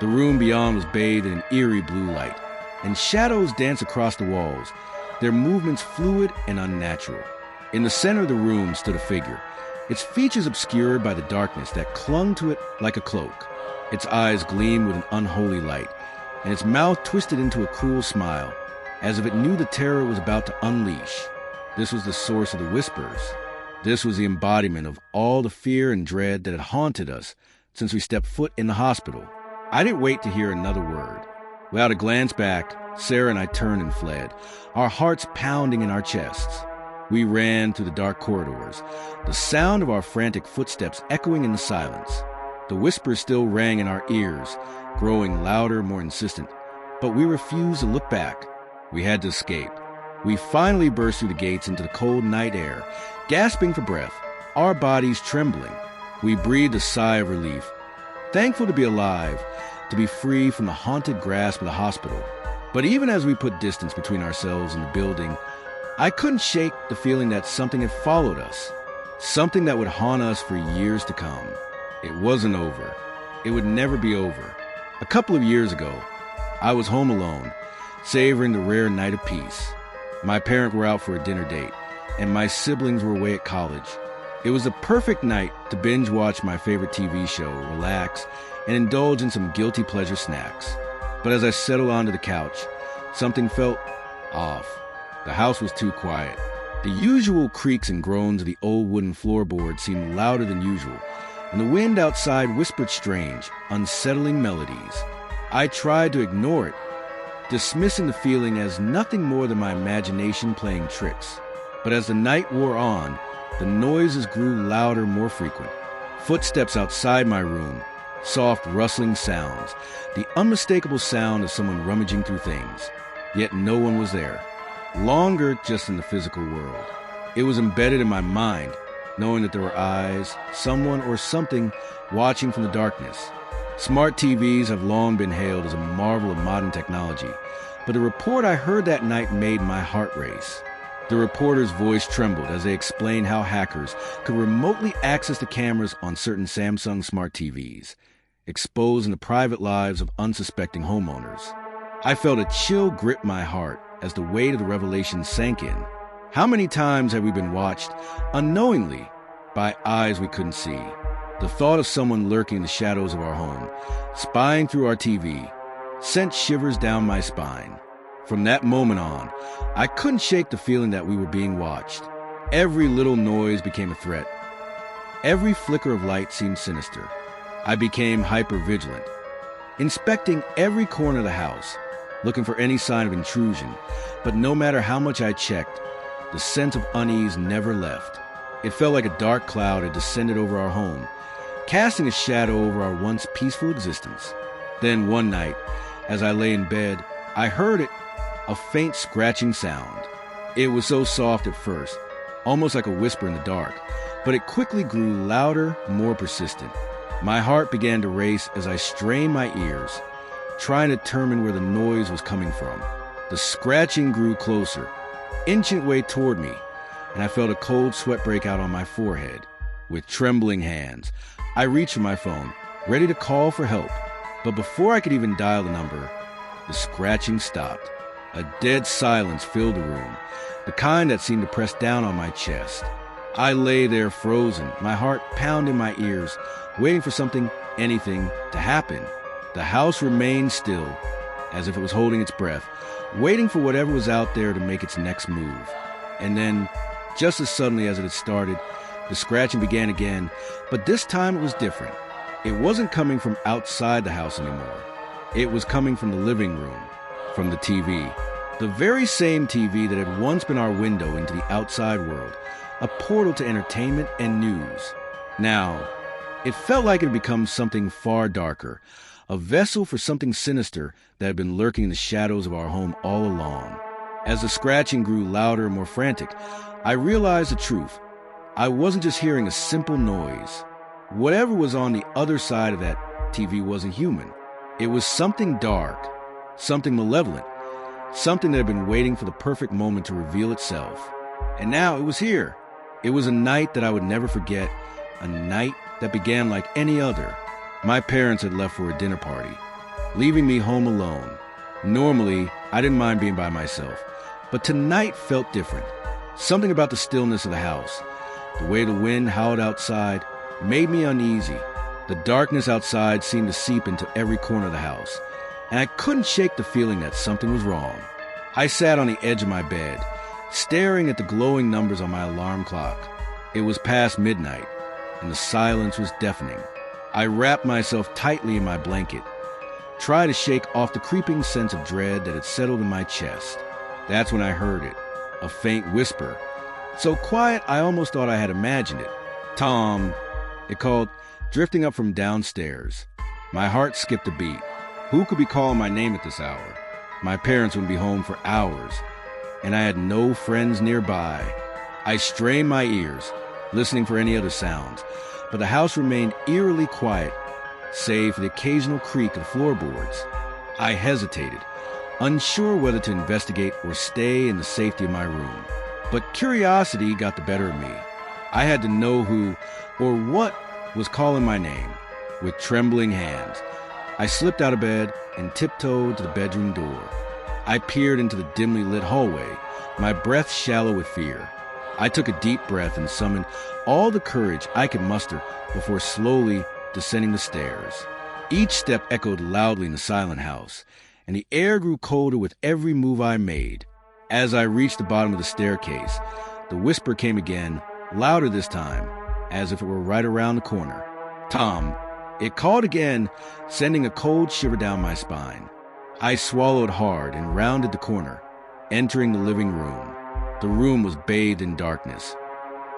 The room beyond was bathed in an eerie blue light, and shadows danced across the walls, their movements fluid and unnatural. In the center of the room stood a figure, its features obscured by the darkness that clung to it like a cloak. Its eyes gleamed with an unholy light, and its mouth twisted into a cruel smile, as if it knew the terror it was about to unleash. This was the source of the whispers. This was the embodiment of all the fear and dread that had haunted us since we stepped foot in the hospital. I didn't wait to hear another word. Without a glance back, Sarah and I turned and fled, our hearts pounding in our chests. We ran through the dark corridors, the sound of our frantic footsteps echoing in the silence. The whispers still rang in our ears, growing louder, more insistent, but we refused to look back. We had to escape. We finally burst through the gates into the cold night air, gasping for breath, our bodies trembling. We breathed a sigh of relief, thankful to be alive, to be free from the haunted grasp of the hospital. But even as we put distance between ourselves and the building, I couldn't shake the feeling that something had followed us, something that would haunt us for years to come. It wasn't over. It would never be over. A couple of years ago, I was home alone, savoring the rare night of peace. My parents were out for a dinner date, and my siblings were away at college. It was the perfect night to binge watch my favorite TV show, relax, and indulge in some guilty pleasure snacks. But as I settled onto the couch, something felt off. The house was too quiet. The usual creaks and groans of the old wooden floorboards seemed louder than usual, and the wind outside whispered strange, unsettling melodies. I tried to ignore it, dismissing the feeling as nothing more than my imagination playing tricks. But as the night wore on, the noises grew louder, more frequent. Footsteps outside my room, soft rustling sounds, the unmistakable sound of someone rummaging through things. Yet no one was there. Longer just in the physical world. It was embedded in my mind, knowing that there were eyes, someone or something watching from the darkness. Smart TVs have long been hailed as a marvel of modern technology, but the report I heard that night made my heart race. The reporter's voice trembled as they explained how hackers could remotely access the cameras on certain Samsung smart TVs, exposing the private lives of unsuspecting homeowners. I felt a chill grip my heart as the weight of the revelation sank in. How many times have we been watched unknowingly by eyes we couldn't see? The thought of someone lurking in the shadows of our home, spying through our TV, sent shivers down my spine. From that moment on, I couldn't shake the feeling that we were being watched. Every little noise became a threat. Every flicker of light seemed sinister. I became hyper-vigilant, inspecting every corner of the house, looking for any sign of intrusion, but no matter how much I checked, the sense of unease never left. It felt like a dark cloud had descended over our home, casting a shadow over our once peaceful existence. Then one night, as I lay in bed, I heard it, a faint scratching sound. It was so soft at first, almost like a whisper in the dark, but it quickly grew louder, more persistent. My heart began to race as I strained my ears, trying to determine where the noise was coming from. The scratching grew closer, inching its way toward me, and I felt a cold sweat break out on my forehead. With trembling hands, I reached for my phone, ready to call for help. But before I could even dial the number, the scratching stopped. A dead silence filled the room, the kind that seemed to press down on my chest. I lay there frozen, my heart pounding my ears, waiting for something, anything, to happen. The house remained still, as if it was holding its breath, waiting for whatever was out there to make its next move. And then, just as suddenly as it had started, the scratching began again, but this time it was different. It wasn't coming from outside the house anymore. It was coming from the living room, from the TV. The very same TV that had once been our window into the outside world, a portal to entertainment and news. Now, it felt like it had become something far darker, a vessel for something sinister that had been lurking in the shadows of our home all along. As the scratching grew louder and more frantic, I realized the truth. I wasn't just hearing a simple noise. Whatever was on the other side of that TV wasn't human. It was something dark, something malevolent, something that had been waiting for the perfect moment to reveal itself. And now it was here. It was a night that I would never forget, a night that began like any other. My parents had left for a dinner party, leaving me home alone. Normally, I didn't mind being by myself, but tonight felt different. Something about the stillness of the house, the way the wind howled outside, made me uneasy. The darkness outside seemed to seep into every corner of the house, and I couldn't shake the feeling that something was wrong. I sat on the edge of my bed, staring at the glowing numbers on my alarm clock. It was past midnight, and the silence was deafening. I wrapped myself tightly in my blanket, tried to shake off the creeping sense of dread that had settled in my chest. That's when I heard it, a faint whisper, so quiet I almost thought I had imagined it. "Tom," it called, drifting up from downstairs. My heart skipped a beat. Who could be calling my name at this hour? My parents wouldn't be home for hours, and I had no friends nearby. I strained my ears, listening for any other sounds, but the house remained eerily quiet, save for the occasional creak of the floorboards. I hesitated, unsure whether to investigate or stay in the safety of my room. But curiosity got the better of me. I had to know who or what was calling my name. With trembling hands, I slipped out of bed and tiptoed to the bedroom door. I peered into the dimly lit hallway, my breath shallow with fear. I took a deep breath and summoned all the courage I could muster before slowly descending the stairs. Each step echoed loudly in the silent house, and the air grew colder with every move I made. As I reached the bottom of the staircase, the whisper came again, louder this time, as if it were right around the corner. "Tom," it called again, sending a cold shiver down my spine. I swallowed hard and rounded the corner, entering the living room. The room was bathed in darkness,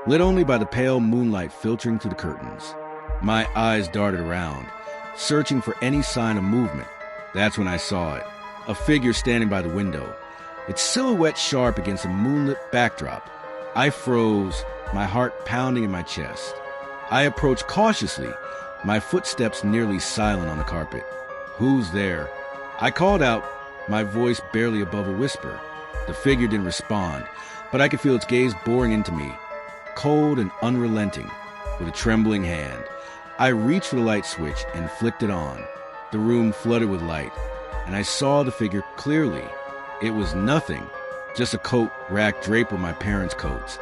lit only by the pale moonlight filtering through the curtains. My eyes darted around, searching for any sign of movement. That's when I saw it, a figure standing by the window, its silhouette sharp against a moonlit backdrop. I froze, my heart pounding in my chest. I approached cautiously, my footsteps nearly silent on the carpet. "Who's there?" I called out, my voice barely above a whisper. The figure didn't respond, but I could feel its gaze boring into me, cold and unrelenting. With a trembling hand, I reached for the light switch and flicked it on. The room flooded with light, and I saw the figure clearly. It was nothing, just a coat rack draped with my parents' coats,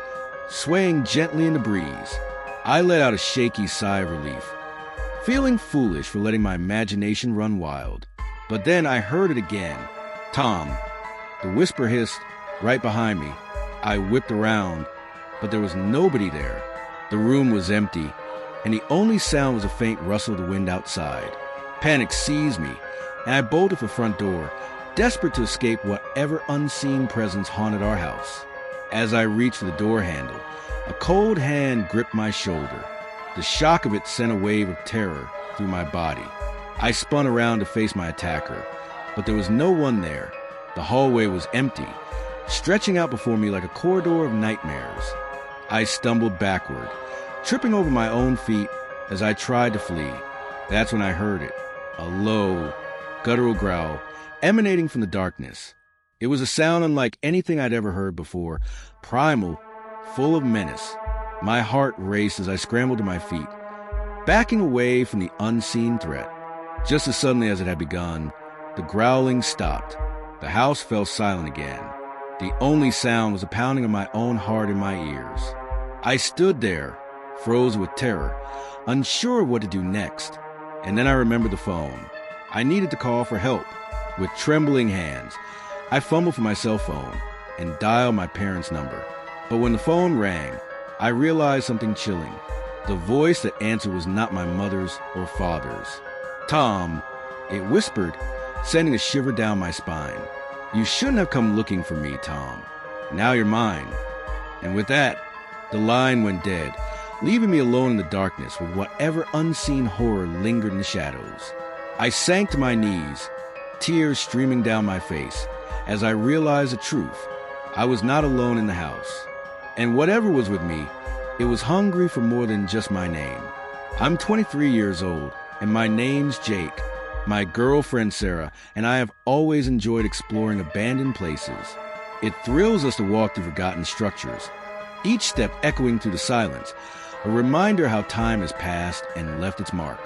swaying gently in the breeze. I let out a shaky sigh of relief, feeling foolish for letting my imagination run wild. But then I heard it again. "Tom." The whisper hissed right behind me. I whipped around, but there was nobody there. The room was empty, and the only sound was a faint rustle of the wind outside. Panic seized me, and I bolted for the front door, desperate to escape whatever unseen presence haunted our house. As I reached for the door handle, a cold hand gripped my shoulder. The shock of it sent a wave of terror through my body. I spun around to face my attacker, but there was no one there. The hallway was empty, stretching out before me like a corridor of nightmares. I stumbled backward, tripping over my own feet as I tried to flee. That's when I heard it, a low, guttural growl emanating from the darkness. It was a sound unlike anything I'd ever heard before, primal, full of menace. My heart raced as I scrambled to my feet, backing away from the unseen threat. Just as suddenly as it had begun, the growling stopped. The house fell silent again. The only sound was the pounding of my own heart in my ears. I stood there, frozen with terror, unsure of what to do next. And then I remembered the phone. I needed to call for help. With trembling hands, I fumbled for my cell phone and dialed my parents' number. But when the phone rang, I realized something chilling. The voice that answered was not my mother's or father's. "Tom," it whispered, sending a shiver down my spine. "You shouldn't have come looking for me, Tom. Now you're mine." And with that, the line went dead, leaving me alone in the darkness with whatever unseen horror lingered in the shadows. I sank to my knees, tears streaming down my face, as I realized the truth. I was not alone in the house. And whatever was with me, it was hungry for more than just my name. I'm 23 years old, and my name's Jake. My girlfriend Sarah and I have always enjoyed exploring abandoned places. It thrills us to walk through forgotten structures, each step echoing through the silence, a reminder how time has passed and left its mark.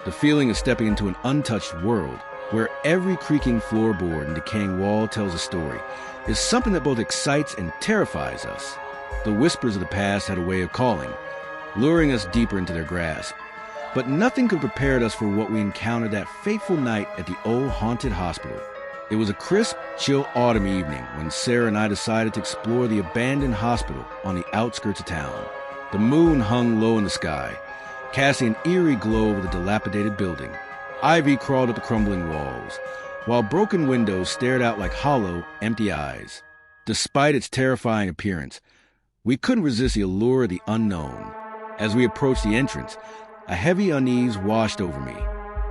The feeling of stepping into an untouched world, where every creaking floorboard and decaying wall tells a story, is something that both excites and terrifies us. The whispers of the past had a way of calling, luring us deeper into their grasp. But nothing could have prepared us for what we encountered that fateful night at the old haunted hospital. It was a crisp, chill autumn evening when Sarah and I decided to explore the abandoned hospital on the outskirts of town. The moon hung low in the sky, casting an eerie glow over the dilapidated building. Ivy crawled up the crumbling walls, while broken windows stared out like hollow, empty eyes. Despite its terrifying appearance, we couldn't resist the allure of the unknown. As we approached the entrance, a heavy unease washed over me.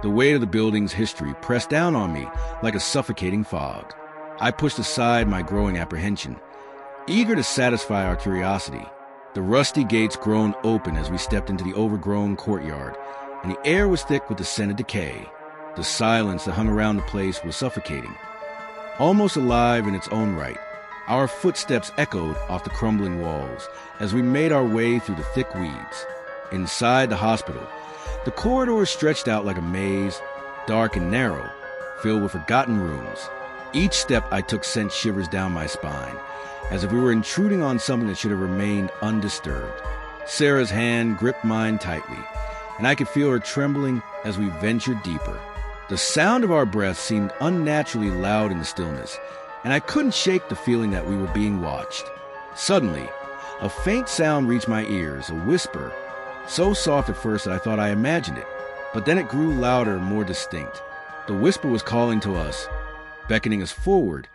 The weight of the building's history pressed down on me like a suffocating fog. I pushed aside my growing apprehension, eager to satisfy our curiosity. The rusty gates groaned open as we stepped into the overgrown courtyard, and the air was thick with the scent of decay. The silence that hung around the place was suffocating, almost alive in its own right. Our footsteps echoed off the crumbling walls as we made our way through the thick weeds. Inside the hospital, the corridors stretched out like a maze, dark and narrow, filled with forgotten rooms. Each step I took sent shivers down my spine, as if we were intruding on something that should have remained undisturbed. Sarah's hand gripped mine tightly, and I could feel her trembling as we ventured deeper. The sound of our breaths seemed unnaturally loud in the stillness, and I couldn't shake the feeling that we were being watched. Suddenly, a faint sound reached my ears, a whisper, so soft at first that I thought I imagined it, but then it grew louder and more distinct. The whisper was calling to us, beckoning us forward,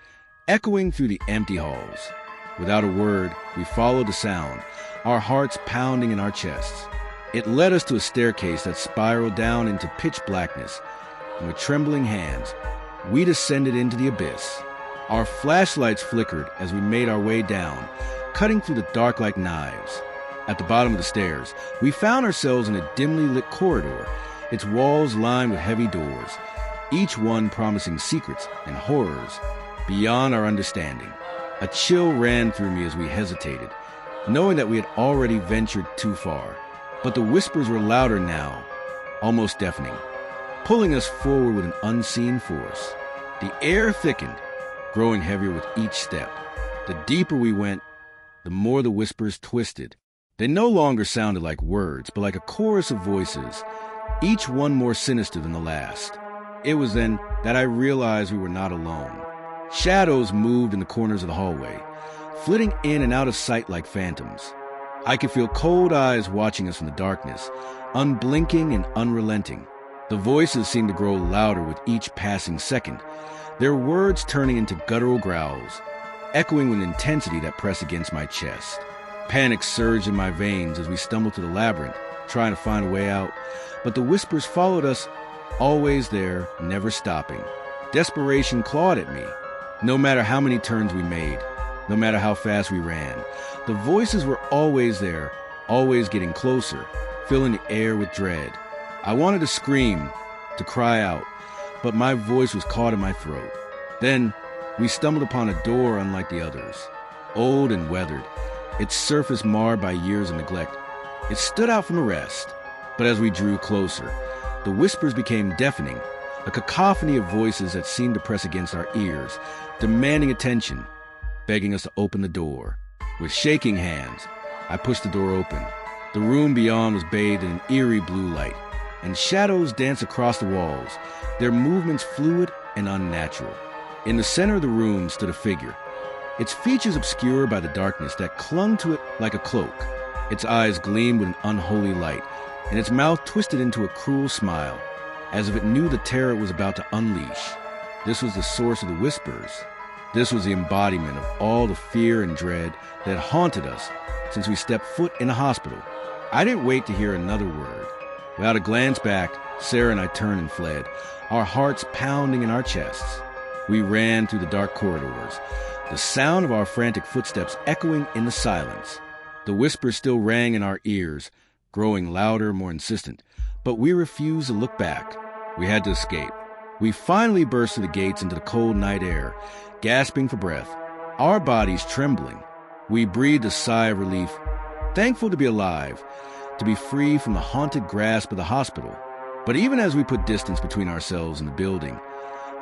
echoing through the empty halls. Without a word, we followed the sound, our hearts pounding in our chests. It led us to a staircase that spiraled down into pitch blackness, and with trembling hands, we descended into the abyss. Our flashlights flickered as we made our way down, cutting through the dark like knives. At the bottom of the stairs, we found ourselves in a dimly lit corridor, its walls lined with heavy doors, each one promising secrets and horrors beyond our understanding. A chill ran through me as we hesitated, knowing that we had already ventured too far. But the whispers were louder now, almost deafening, pulling us forward with an unseen force. The air thickened, growing heavier with each step. The deeper we went, the more the whispers twisted. They no longer sounded like words, but like a chorus of voices, each one more sinister than the last. It was then that I realized we were not alone. Shadows moved in the corners of the hallway, flitting in and out of sight like phantoms. I could feel cold eyes watching us from the darkness, unblinking and unrelenting. The voices seemed to grow louder with each passing second, their words turning into guttural growls, echoing with an intensity that pressed against my chest. Panic surged in my veins as we stumbled through the labyrinth, trying to find a way out, but the whispers followed us, always there, never stopping. Desperation clawed at me. No matter how many turns we made, no matter how fast we ran, the voices were always there, always getting closer, filling the air with dread. I wanted to scream, to cry out, but my voice was caught in my throat. Then, we stumbled upon a door unlike the others, old and weathered, its surface marred by years of neglect. It stood out from the rest, but as we drew closer, the whispers became deafening, a cacophony of voices that seemed to press against our ears, demanding attention, begging us to open the door. With shaking hands, I pushed the door open. The room beyond was bathed in an eerie blue light, and shadows danced across the walls, their movements fluid and unnatural. In the center of the room stood a figure, its features obscured by the darkness that clung to it like a cloak. Its eyes gleamed with an unholy light, and its mouth twisted into a cruel smile, as if it knew the terror it was about to unleash. This was the source of the whispers. This was the embodiment of all the fear and dread that had haunted us since we stepped foot in the hospital. I didn't wait to hear another word. Without a glance back, Sarah and I turned and fled, our hearts pounding in our chests. We ran through the dark corridors, the sound of our frantic footsteps echoing in the silence. The whispers still rang in our ears, growing louder, more insistent. But we refused to look back. We had to escape. We finally burst through the gates into the cold night air, gasping for breath, our bodies trembling. We breathed a sigh of relief, thankful to be alive, to be free from the haunted grasp of the hospital. But even as we put distance between ourselves and the building,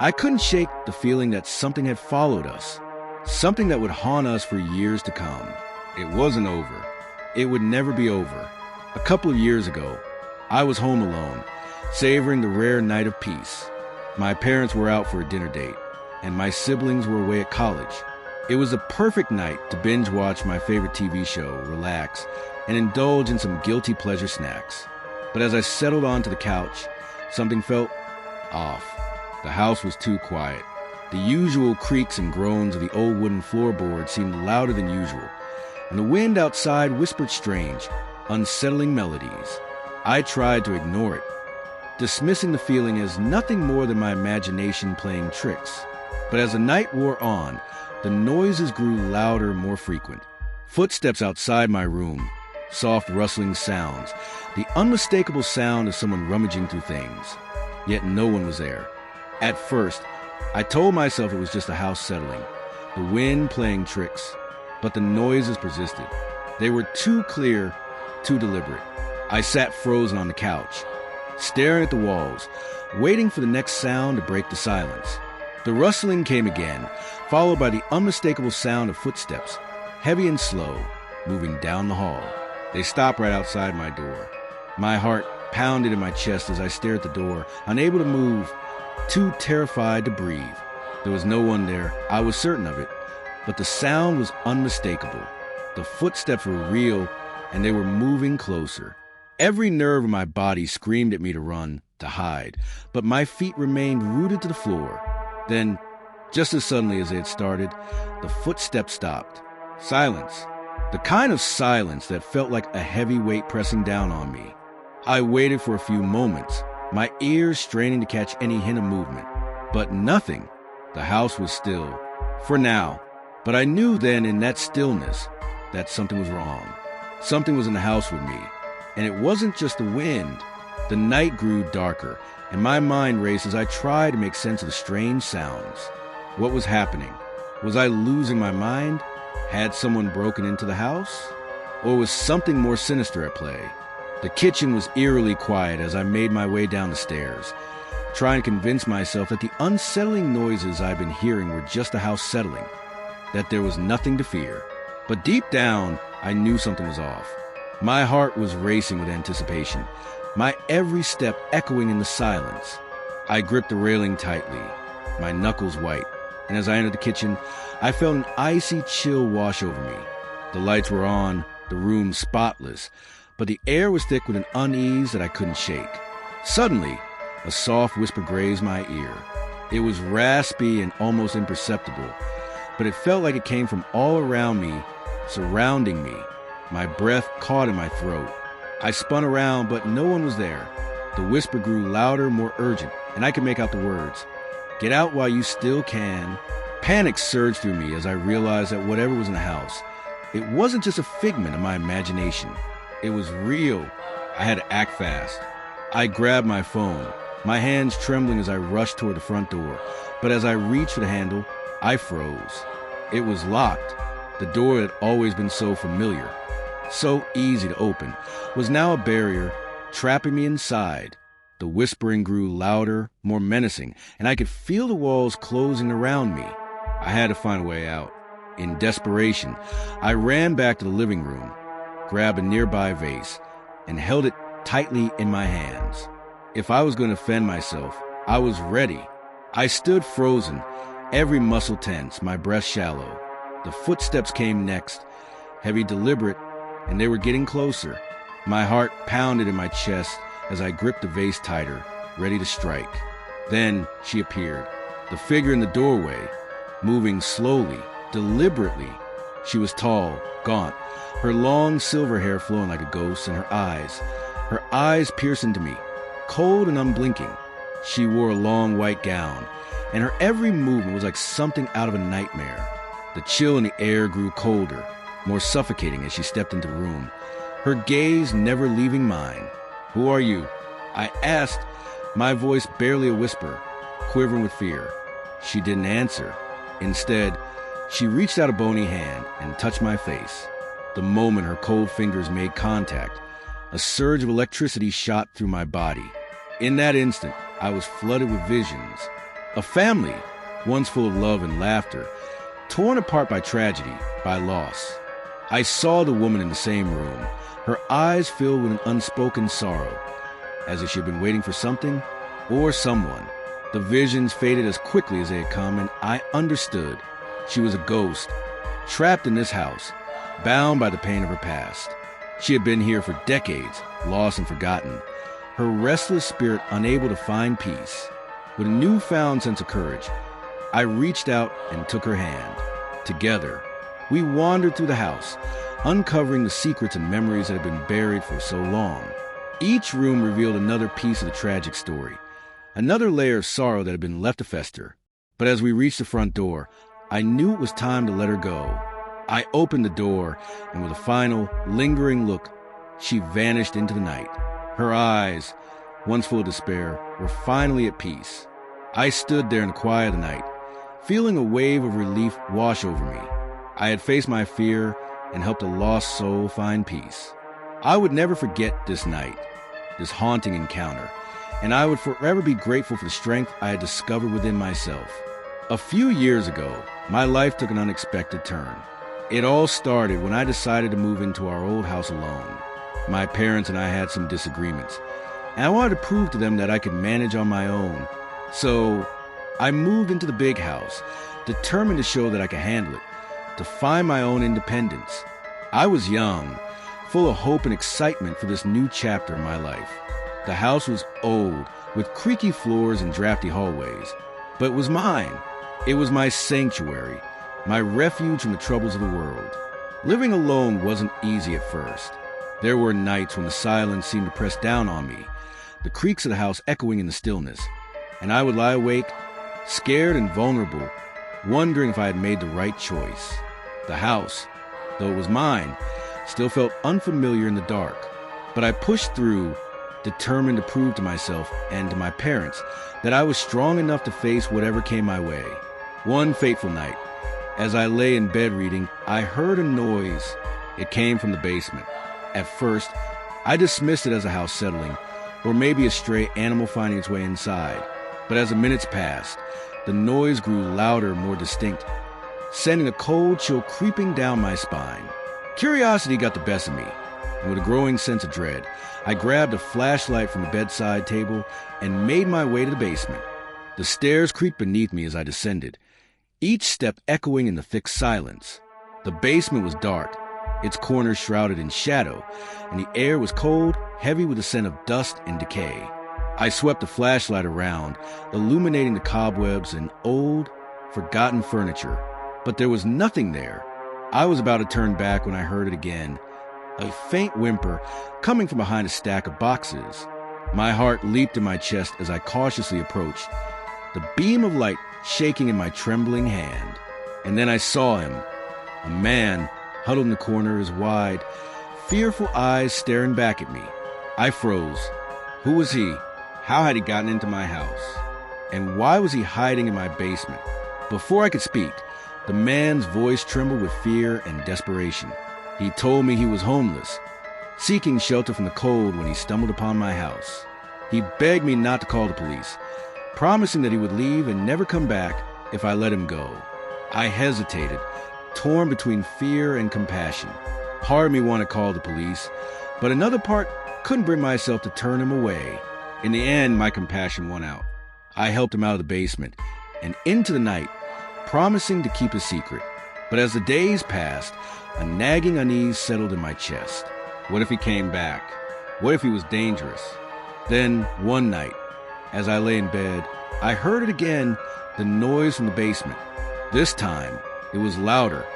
I couldn't shake the feeling that something had followed us, something that would haunt us for years to come. It wasn't over. It would never be over. A couple of years ago, I was home alone, savoring the rare night of peace. My parents were out for a dinner date, and my siblings were away at college. It was a perfect night to binge watch my favorite TV show, relax, and indulge in some guilty pleasure snacks. But as I settled onto the couch, something felt off. The house was too quiet. The usual creaks and groans of the old wooden floorboards seemed louder than usual, and the wind outside whispered strange, unsettling melodies. I tried to ignore it, dismissing the feeling as nothing more than my imagination playing tricks. But as the night wore on, the noises grew louder, more frequent. Footsteps outside my room, soft rustling sounds, the unmistakable sound of someone rummaging through things. Yet no one was there. At first, I told myself it was just the house settling, the wind playing tricks, but the noises persisted. They were too clear, too deliberate. I sat frozen on the couch, staring at the walls, waiting for the next sound to break the silence. The rustling came again, followed by the unmistakable sound of footsteps, heavy and slow, moving down the hall. They stopped right outside my door. My heart pounded in my chest as I stared at the door, unable to move, too terrified to breathe. There was no one there, I was certain of it, but the sound was unmistakable. The footsteps were real, and they were moving closer. Every nerve in my body screamed at me to run, to hide, but my feet remained rooted to the floor. Then, just as suddenly as they had started, the footsteps stopped. Silence. The kind of silence that felt like a heavy weight pressing down on me. I waited for a few moments, my ears straining to catch any hint of movement. But nothing. The house was still. For now. But I knew then in that stillness that something was wrong. Something was in the house with me. And it wasn't just the wind. The night grew darker, and my mind raced as I tried to make sense of the strange sounds. What was happening? Was I losing my mind? Had someone broken into the house? Or was something more sinister at play? The kitchen was eerily quiet as I made my way down the stairs, trying to convince myself that the unsettling noises I'd been hearing were just the house settling, that there was nothing to fear. But deep down, I knew something was off. My heart was racing with anticipation, my every step echoing in the silence. I gripped the railing tightly, my knuckles white, and as I entered the kitchen, I felt an icy chill wash over me. The lights were on, the room spotless, but the air was thick with an unease that I couldn't shake. Suddenly, a soft whisper grazed my ear. It was raspy and almost imperceptible, but it felt like it came from all around me, surrounding me. My breath caught in my throat. I spun around, but no one was there. The whisper grew louder, more urgent, and I could make out the words, "Get out while you still can." Panic surged through me as I realized that whatever was in the house, it wasn't just a figment of my imagination. It was real. I had to act fast. I grabbed my phone, my hands trembling as I rushed toward the front door. But as I reached for the handle, I froze. It was locked. The door that had always been so familiar, so easy to open, was now a barrier, trapping me inside. The whispering grew louder, more menacing, and I could feel the walls closing around me. I had to find a way out. In desperation, I ran back to the living room, grabbed a nearby vase, and held it tightly in my hands. If I was going to defend myself, I was ready. I stood frozen, every muscle tense, my breath shallow. The footsteps came next, heavy, deliberate, and they were getting closer. My heart pounded in my chest as I gripped the vase tighter, ready to strike. Then she appeared, the figure in the doorway, moving slowly, deliberately. She was tall, gaunt, her long silver hair flowing like a ghost, and her eyes pierced into me, cold and unblinking. She wore a long white gown, and her every movement was like something out of a nightmare. The chill in the air grew colder, more suffocating as she stepped into the room, her gaze never leaving mine. "Who are you?" I asked, my voice barely a whisper, quivering with fear. She didn't answer. Instead, she reached out a bony hand and touched my face. The moment her cold fingers made contact, a surge of electricity shot through my body. In that instant, I was flooded with visions. A family, once full of love and laughter, torn apart by tragedy, by loss. I saw the woman in the same room, her eyes filled with an unspoken sorrow, as if she had been waiting for something or someone. The visions faded as quickly as they had come, and I understood. She was a ghost, trapped in this house, bound by the pain of her past. She had been here for decades, lost and forgotten, her restless spirit unable to find peace. With a newfound sense of courage, I reached out and took her hand. Together, we wandered through the house, uncovering the secrets and memories that had been buried for so long. Each room revealed another piece of the tragic story, another layer of sorrow that had been left to fester. But as we reached the front door, I knew it was time to let her go. I opened the door, and with a final, lingering look, she vanished into the night. Her eyes, once full of despair, were finally at peace. I stood there in the quiet of the night, feeling a wave of relief wash over me. I had faced my fear and helped a lost soul find peace. I would never forget this night, this haunting encounter, and I would forever be grateful for the strength I had discovered within myself. A few years ago, my life took an unexpected turn. It all started when I decided to move into our old house alone. My parents and I had some disagreements, and I wanted to prove to them that I could manage on my own. So I moved into the big house, determined to show that I could handle it, to find my own independence. I was young, full of hope and excitement for this new chapter in my life. The house was old, with creaky floors and drafty hallways, but it was mine. It was my sanctuary, my refuge from the troubles of the world. Living alone wasn't easy at first. There were nights when the silence seemed to press down on me, the creaks of the house echoing in the stillness, and I would lie awake, scared and vulnerable, wondering if I had made the right choice. The house, though it was mine, still felt unfamiliar in the dark, but I pushed through, determined to prove to myself and to my parents that I was strong enough to face whatever came my way. One fateful night, as I lay in bed reading, I heard a noise. It came from the basement. At first, I dismissed it as a house settling, or maybe a stray animal finding its way inside. But as the minutes passed, the noise grew louder and more distinct, sending a cold chill creeping down my spine. Curiosity got the best of me, and with a growing sense of dread, I grabbed a flashlight from the bedside table and made my way to the basement. The stairs creaked beneath me as I descended, each step echoing in the thick silence. The basement was dark, its corners shrouded in shadow, and the air was cold, heavy with the scent of dust and decay. I swept the flashlight around, illuminating the cobwebs and old, forgotten furniture, but there was nothing there. I was about to turn back when I heard it again, a faint whimper coming from behind a stack of boxes. My heart leaped in my chest as I cautiously approached, the beam of light shaking in my trembling hand. And then I saw him, a man huddled in the corner, his wide, fearful eyes staring back at me. I froze. Who was he? How had he gotten into my house? And why was he hiding in my basement? Before I could speak, the man's voice trembled with fear and desperation. He told me he was homeless, seeking shelter from the cold when he stumbled upon my house. He begged me not to call the police, promising that he would leave and never come back if I let him go. I hesitated, torn between fear and compassion. Part of me wanted to call the police, but another part couldn't bring myself to turn him away. In the end, my compassion won out. I helped him out of the basement and into the night, promising to keep his secret. But as the days passed, a nagging unease settled in my chest. What if he came back? What if he was dangerous? Then, one night, as I lay in bed, I heard it again, the noise from the basement. This time, it was louder,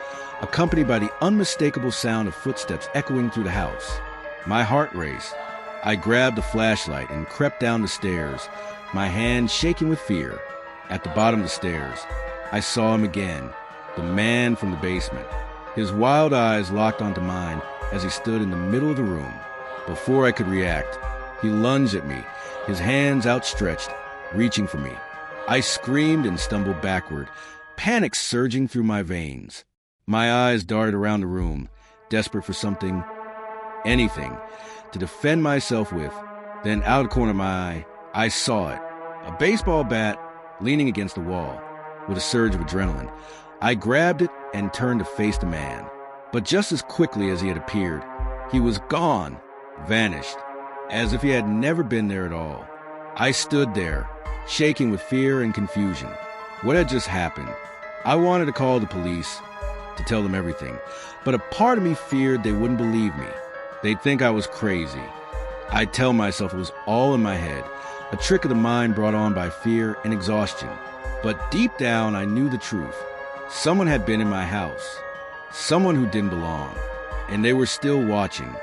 accompanied by the unmistakable sound of footsteps echoing through the house. My heart raced. I grabbed a flashlight and crept down the stairs, my hand shaking with fear. At the bottom of the stairs, I saw him again, the man from the basement. His wild eyes locked onto mine, as he stood in the middle of the room. Before I could react, he lunged at me, his hands outstretched, reaching for me. I screamed and stumbled backward, panic surging through my veins. My eyes darted around the room, desperate for something, anything, to defend myself with. Then out of the corner of my eye, I saw it. A baseball bat leaning against the wall. With a surge of adrenaline, I grabbed it and turned to face the man. But just as quickly as he had appeared, he was gone, vanished, as if he had never been there at all. I stood there, shaking with fear and confusion. What had just happened? I wanted to call the police, to tell them everything, but a part of me feared they wouldn't believe me. They'd think I was crazy. I'd tell myself it was all in my head, a trick of the mind brought on by fear and exhaustion. But deep down, I knew the truth. Someone had been in my house, someone who didn't belong, and they were still watching,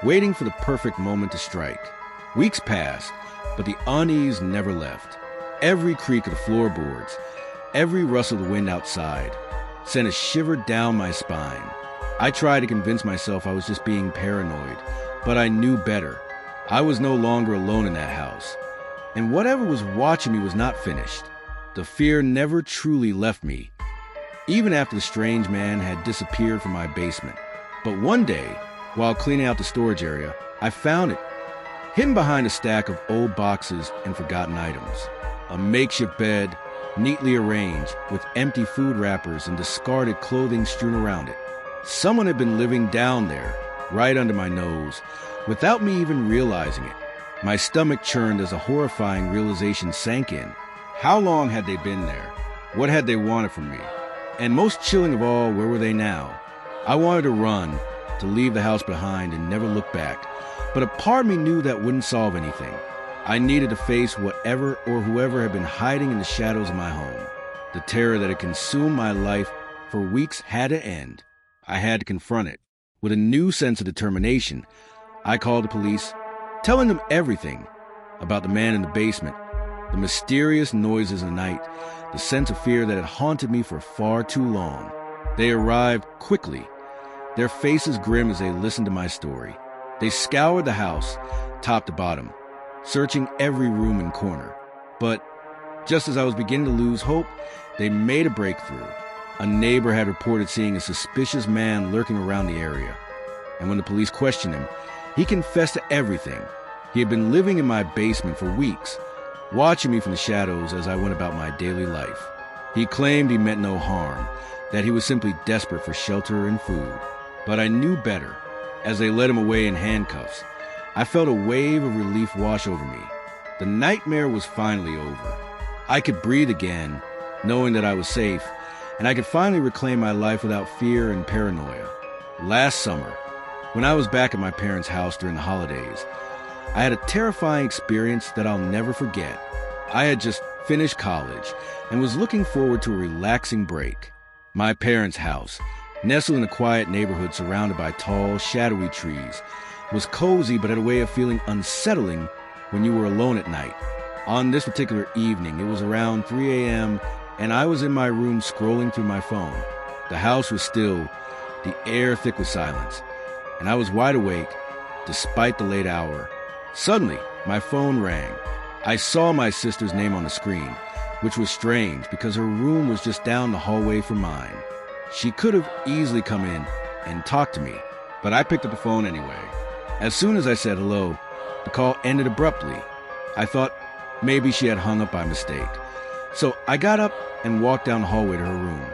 waiting for the perfect moment to strike. Weeks passed, but the unease never left. Every creak of the floorboards, every rustle of the wind outside, sent a shiver down my spine. I tried to convince myself I was just being paranoid, but I knew better. I was no longer alone in that house, and whatever was watching me was not finished. The fear never truly left me, even after the strange man had disappeared from my basement. But one day, while cleaning out the storage area, I found it, hidden behind a stack of old boxes and forgotten items. A makeshift bed, neatly arranged, with empty food wrappers and discarded clothing strewn around it. Someone had been living down there, right under my nose, without me even realizing it. My stomach churned as a horrifying realization sank in. How long had they been there? What had they wanted from me? And most chilling of all, where were they now? I wanted to run, to leave the house behind and never look back, but a part of me knew that wouldn't solve anything. I needed to face whatever or whoever had been hiding in the shadows of my home. The terror that had consumed my life for weeks had to end. I had to confront it. With a new sense of determination, I called the police, telling them everything about the man in the basement, the mysterious noises in the night, the sense of fear that had haunted me for far too long. They arrived quickly, their faces grim as they listened to my story. They scoured the house, top to bottom, searching every room and corner. But just as I was beginning to lose hope, they made a breakthrough. A neighbor had reported seeing a suspicious man lurking around the area. And when the police questioned him, he confessed to everything. He had been living in my basement for weeks, watching me from the shadows as I went about my daily life. He claimed he meant no harm, that he was simply desperate for shelter and food. But I knew better. As they led him away in handcuffs, I felt a wave of relief wash over me. The nightmare was finally over. I could breathe again, knowing that I was safe, and I could finally reclaim my life without fear and paranoia. Last summer, when I was back at my parents' house during the holidays, I had a terrifying experience that I'll never forget. I had just finished college and was looking forward to a relaxing break. My parents' house, nestled in a quiet neighborhood surrounded by tall, shadowy trees, was cozy but had a way of feeling unsettling when you were alone at night. On this particular evening, it was around 3 a.m., and I was in my room scrolling through my phone. The house was still, the air thick with silence, and I was wide awake despite the late hour. Suddenly, my phone rang. I saw my sister's name on the screen, which was strange because her room was just down the hallway from mine. She could have easily come in and talked to me, but I picked up the phone anyway. As soon as I said hello, the call ended abruptly. I thought maybe she had hung up by mistake. So I got up and walked down the hallway to her room.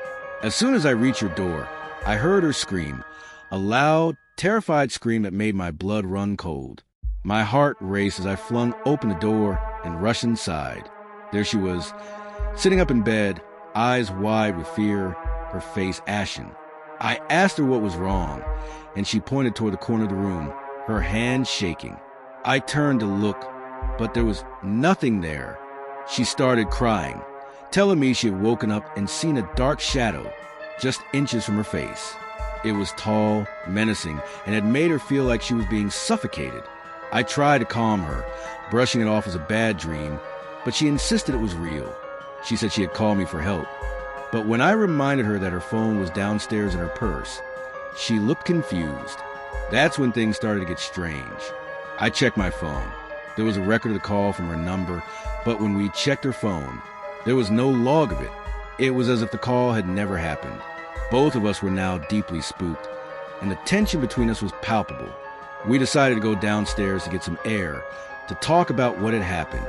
As soon as I reached her door, I heard her scream, a loud, terrified scream that made my blood run cold. My heart raced as I flung open the door and rushed inside. There she was, sitting up in bed, eyes wide with fear, her face ashen. I asked her what was wrong, and she pointed toward the corner of the room, her hand shaking. I turned to look, but there was nothing there. She started crying, telling me she had woken up and seen a dark shadow just inches from her face. It was tall, menacing, and had made her feel like she was being suffocated. I tried to calm her, brushing it off as a bad dream, but she insisted it was real. She said she had called me for help. But when I reminded her that her phone was downstairs in her purse, she looked confused. That's when things started to get strange. I checked my phone. There was a record of the call from her number, but when we checked her phone, there was no log of it. It was as if the call had never happened. Both of us were now deeply spooked, and the tension between us was palpable. We decided to go downstairs to get some air, to talk about what had happened.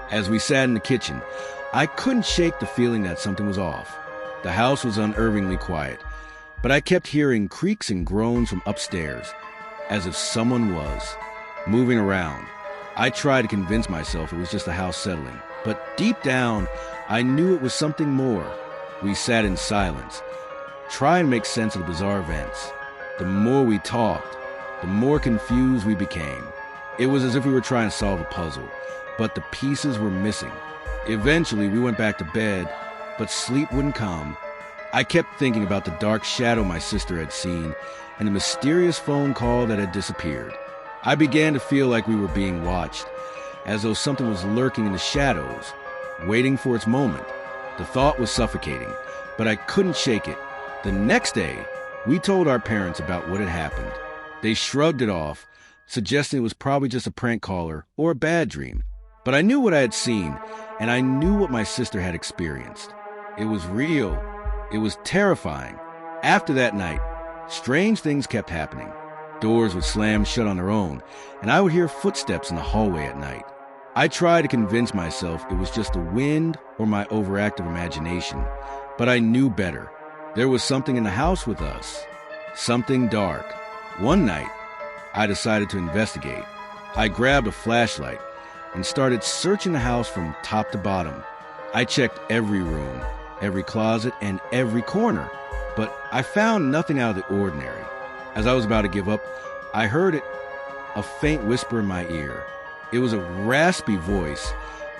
As we sat in the kitchen, I couldn't shake the feeling that something was off. The house was unervingly quiet, but I kept hearing creaks and groans from upstairs, as if someone was moving around. I tried to convince myself it was just the house settling, but deep down, I knew it was something more. We sat in silence, trying to make sense of the bizarre events. The more we talked, the more confused we became. It was as if we were trying to solve a puzzle, but the pieces were missing. Eventually, we went back to bed, but sleep wouldn't come. I kept thinking about the dark shadow my sister had seen and the mysterious phone call that had disappeared. I began to feel like we were being watched, as though something was lurking in the shadows, waiting for its moment. The thought was suffocating, but I couldn't shake it. The next day, we told our parents about what had happened. They shrugged it off, suggesting it was probably just a prank caller or a bad dream. But I knew what I had seen, and I knew what my sister had experienced. It was real. It was terrifying. After that night, strange things kept happening. Doors would slam shut on their own, and I would hear footsteps in the hallway at night. I tried to convince myself it was just the wind or my overactive imagination, but I knew better. There was something in the house with us, something dark. One night, I decided to investigate. I grabbed a flashlight and started searching the house from top to bottom. I checked every room, every closet, and every corner, but I found nothing out of the ordinary. As I was about to give up, I heard it, a faint whisper in my ear. It was a raspy voice,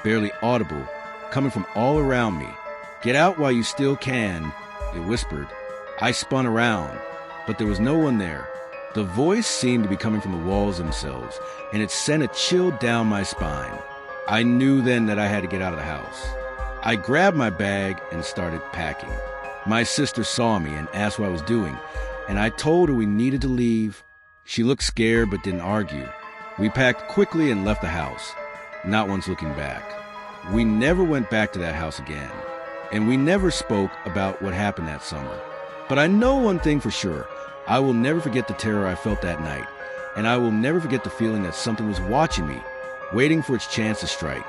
barely audible, coming from all around me. "Get out while you still can," it whispered. I spun around, but there was no one there. The voice seemed to be coming from the walls themselves, and it sent a chill down my spine. I knew then that I had to get out of the house. I grabbed my bag and started packing. My sister saw me and asked what I was doing, and I told her we needed to leave. She looked scared but didn't argue. We packed quickly and left the house, not once looking back. We never went back to that house again, and we never spoke about what happened that summer. But I know one thing for sure. I will never forget the terror I felt that night, and I will never forget the feeling that something was watching me, waiting for its chance to strike.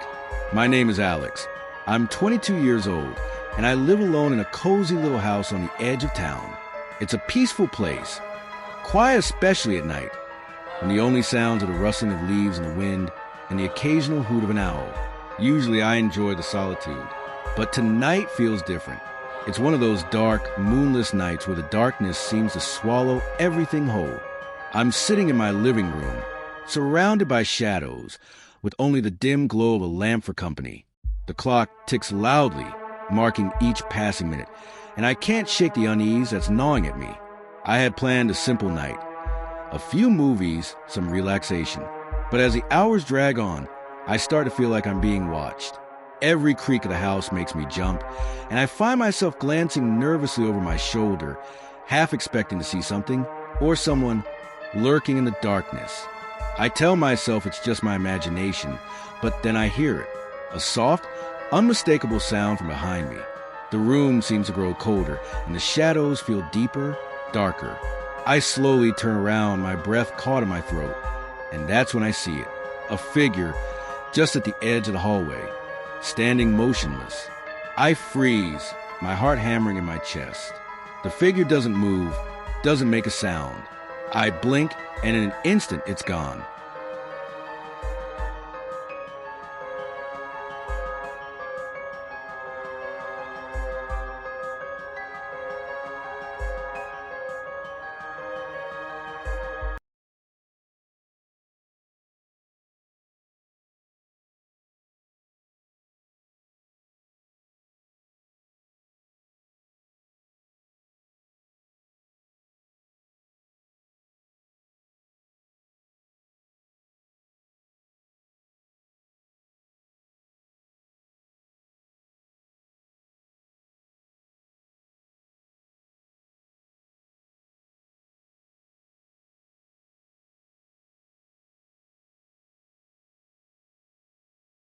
My name is Alex. I'm 22 years old, and I live alone in a cozy little house on the edge of town. It's a peaceful place, quiet especially at night, when the only sounds are the rustling of leaves in the wind and the occasional hoot of an owl. Usually I enjoy the solitude, but tonight feels different. It's one of those dark, moonless nights where the darkness seems to swallow everything whole. I'm sitting in my living room, surrounded by shadows, with only the dim glow of a lamp for company. The clock ticks loudly, marking each passing minute, and I can't shake the unease that's gnawing at me. I had planned a simple night, a few movies, some relaxation. But as the hours drag on, I start to feel like I'm being watched. Every creak of the house makes me jump, and I find myself glancing nervously over my shoulder, half expecting to see something or someone lurking in the darkness. I tell myself it's just my imagination, but then I hear it, a soft, unmistakable sound from behind me. The room seems to grow colder, and the shadows feel deeper, darker. I slowly turn around, my breath caught in my throat, and that's when I see it, a figure just at the edge of the hallway, standing motionless. I freeze, my heart hammering in my chest. The figure doesn't move, doesn't make a sound. I blink, and in an instant, it's gone.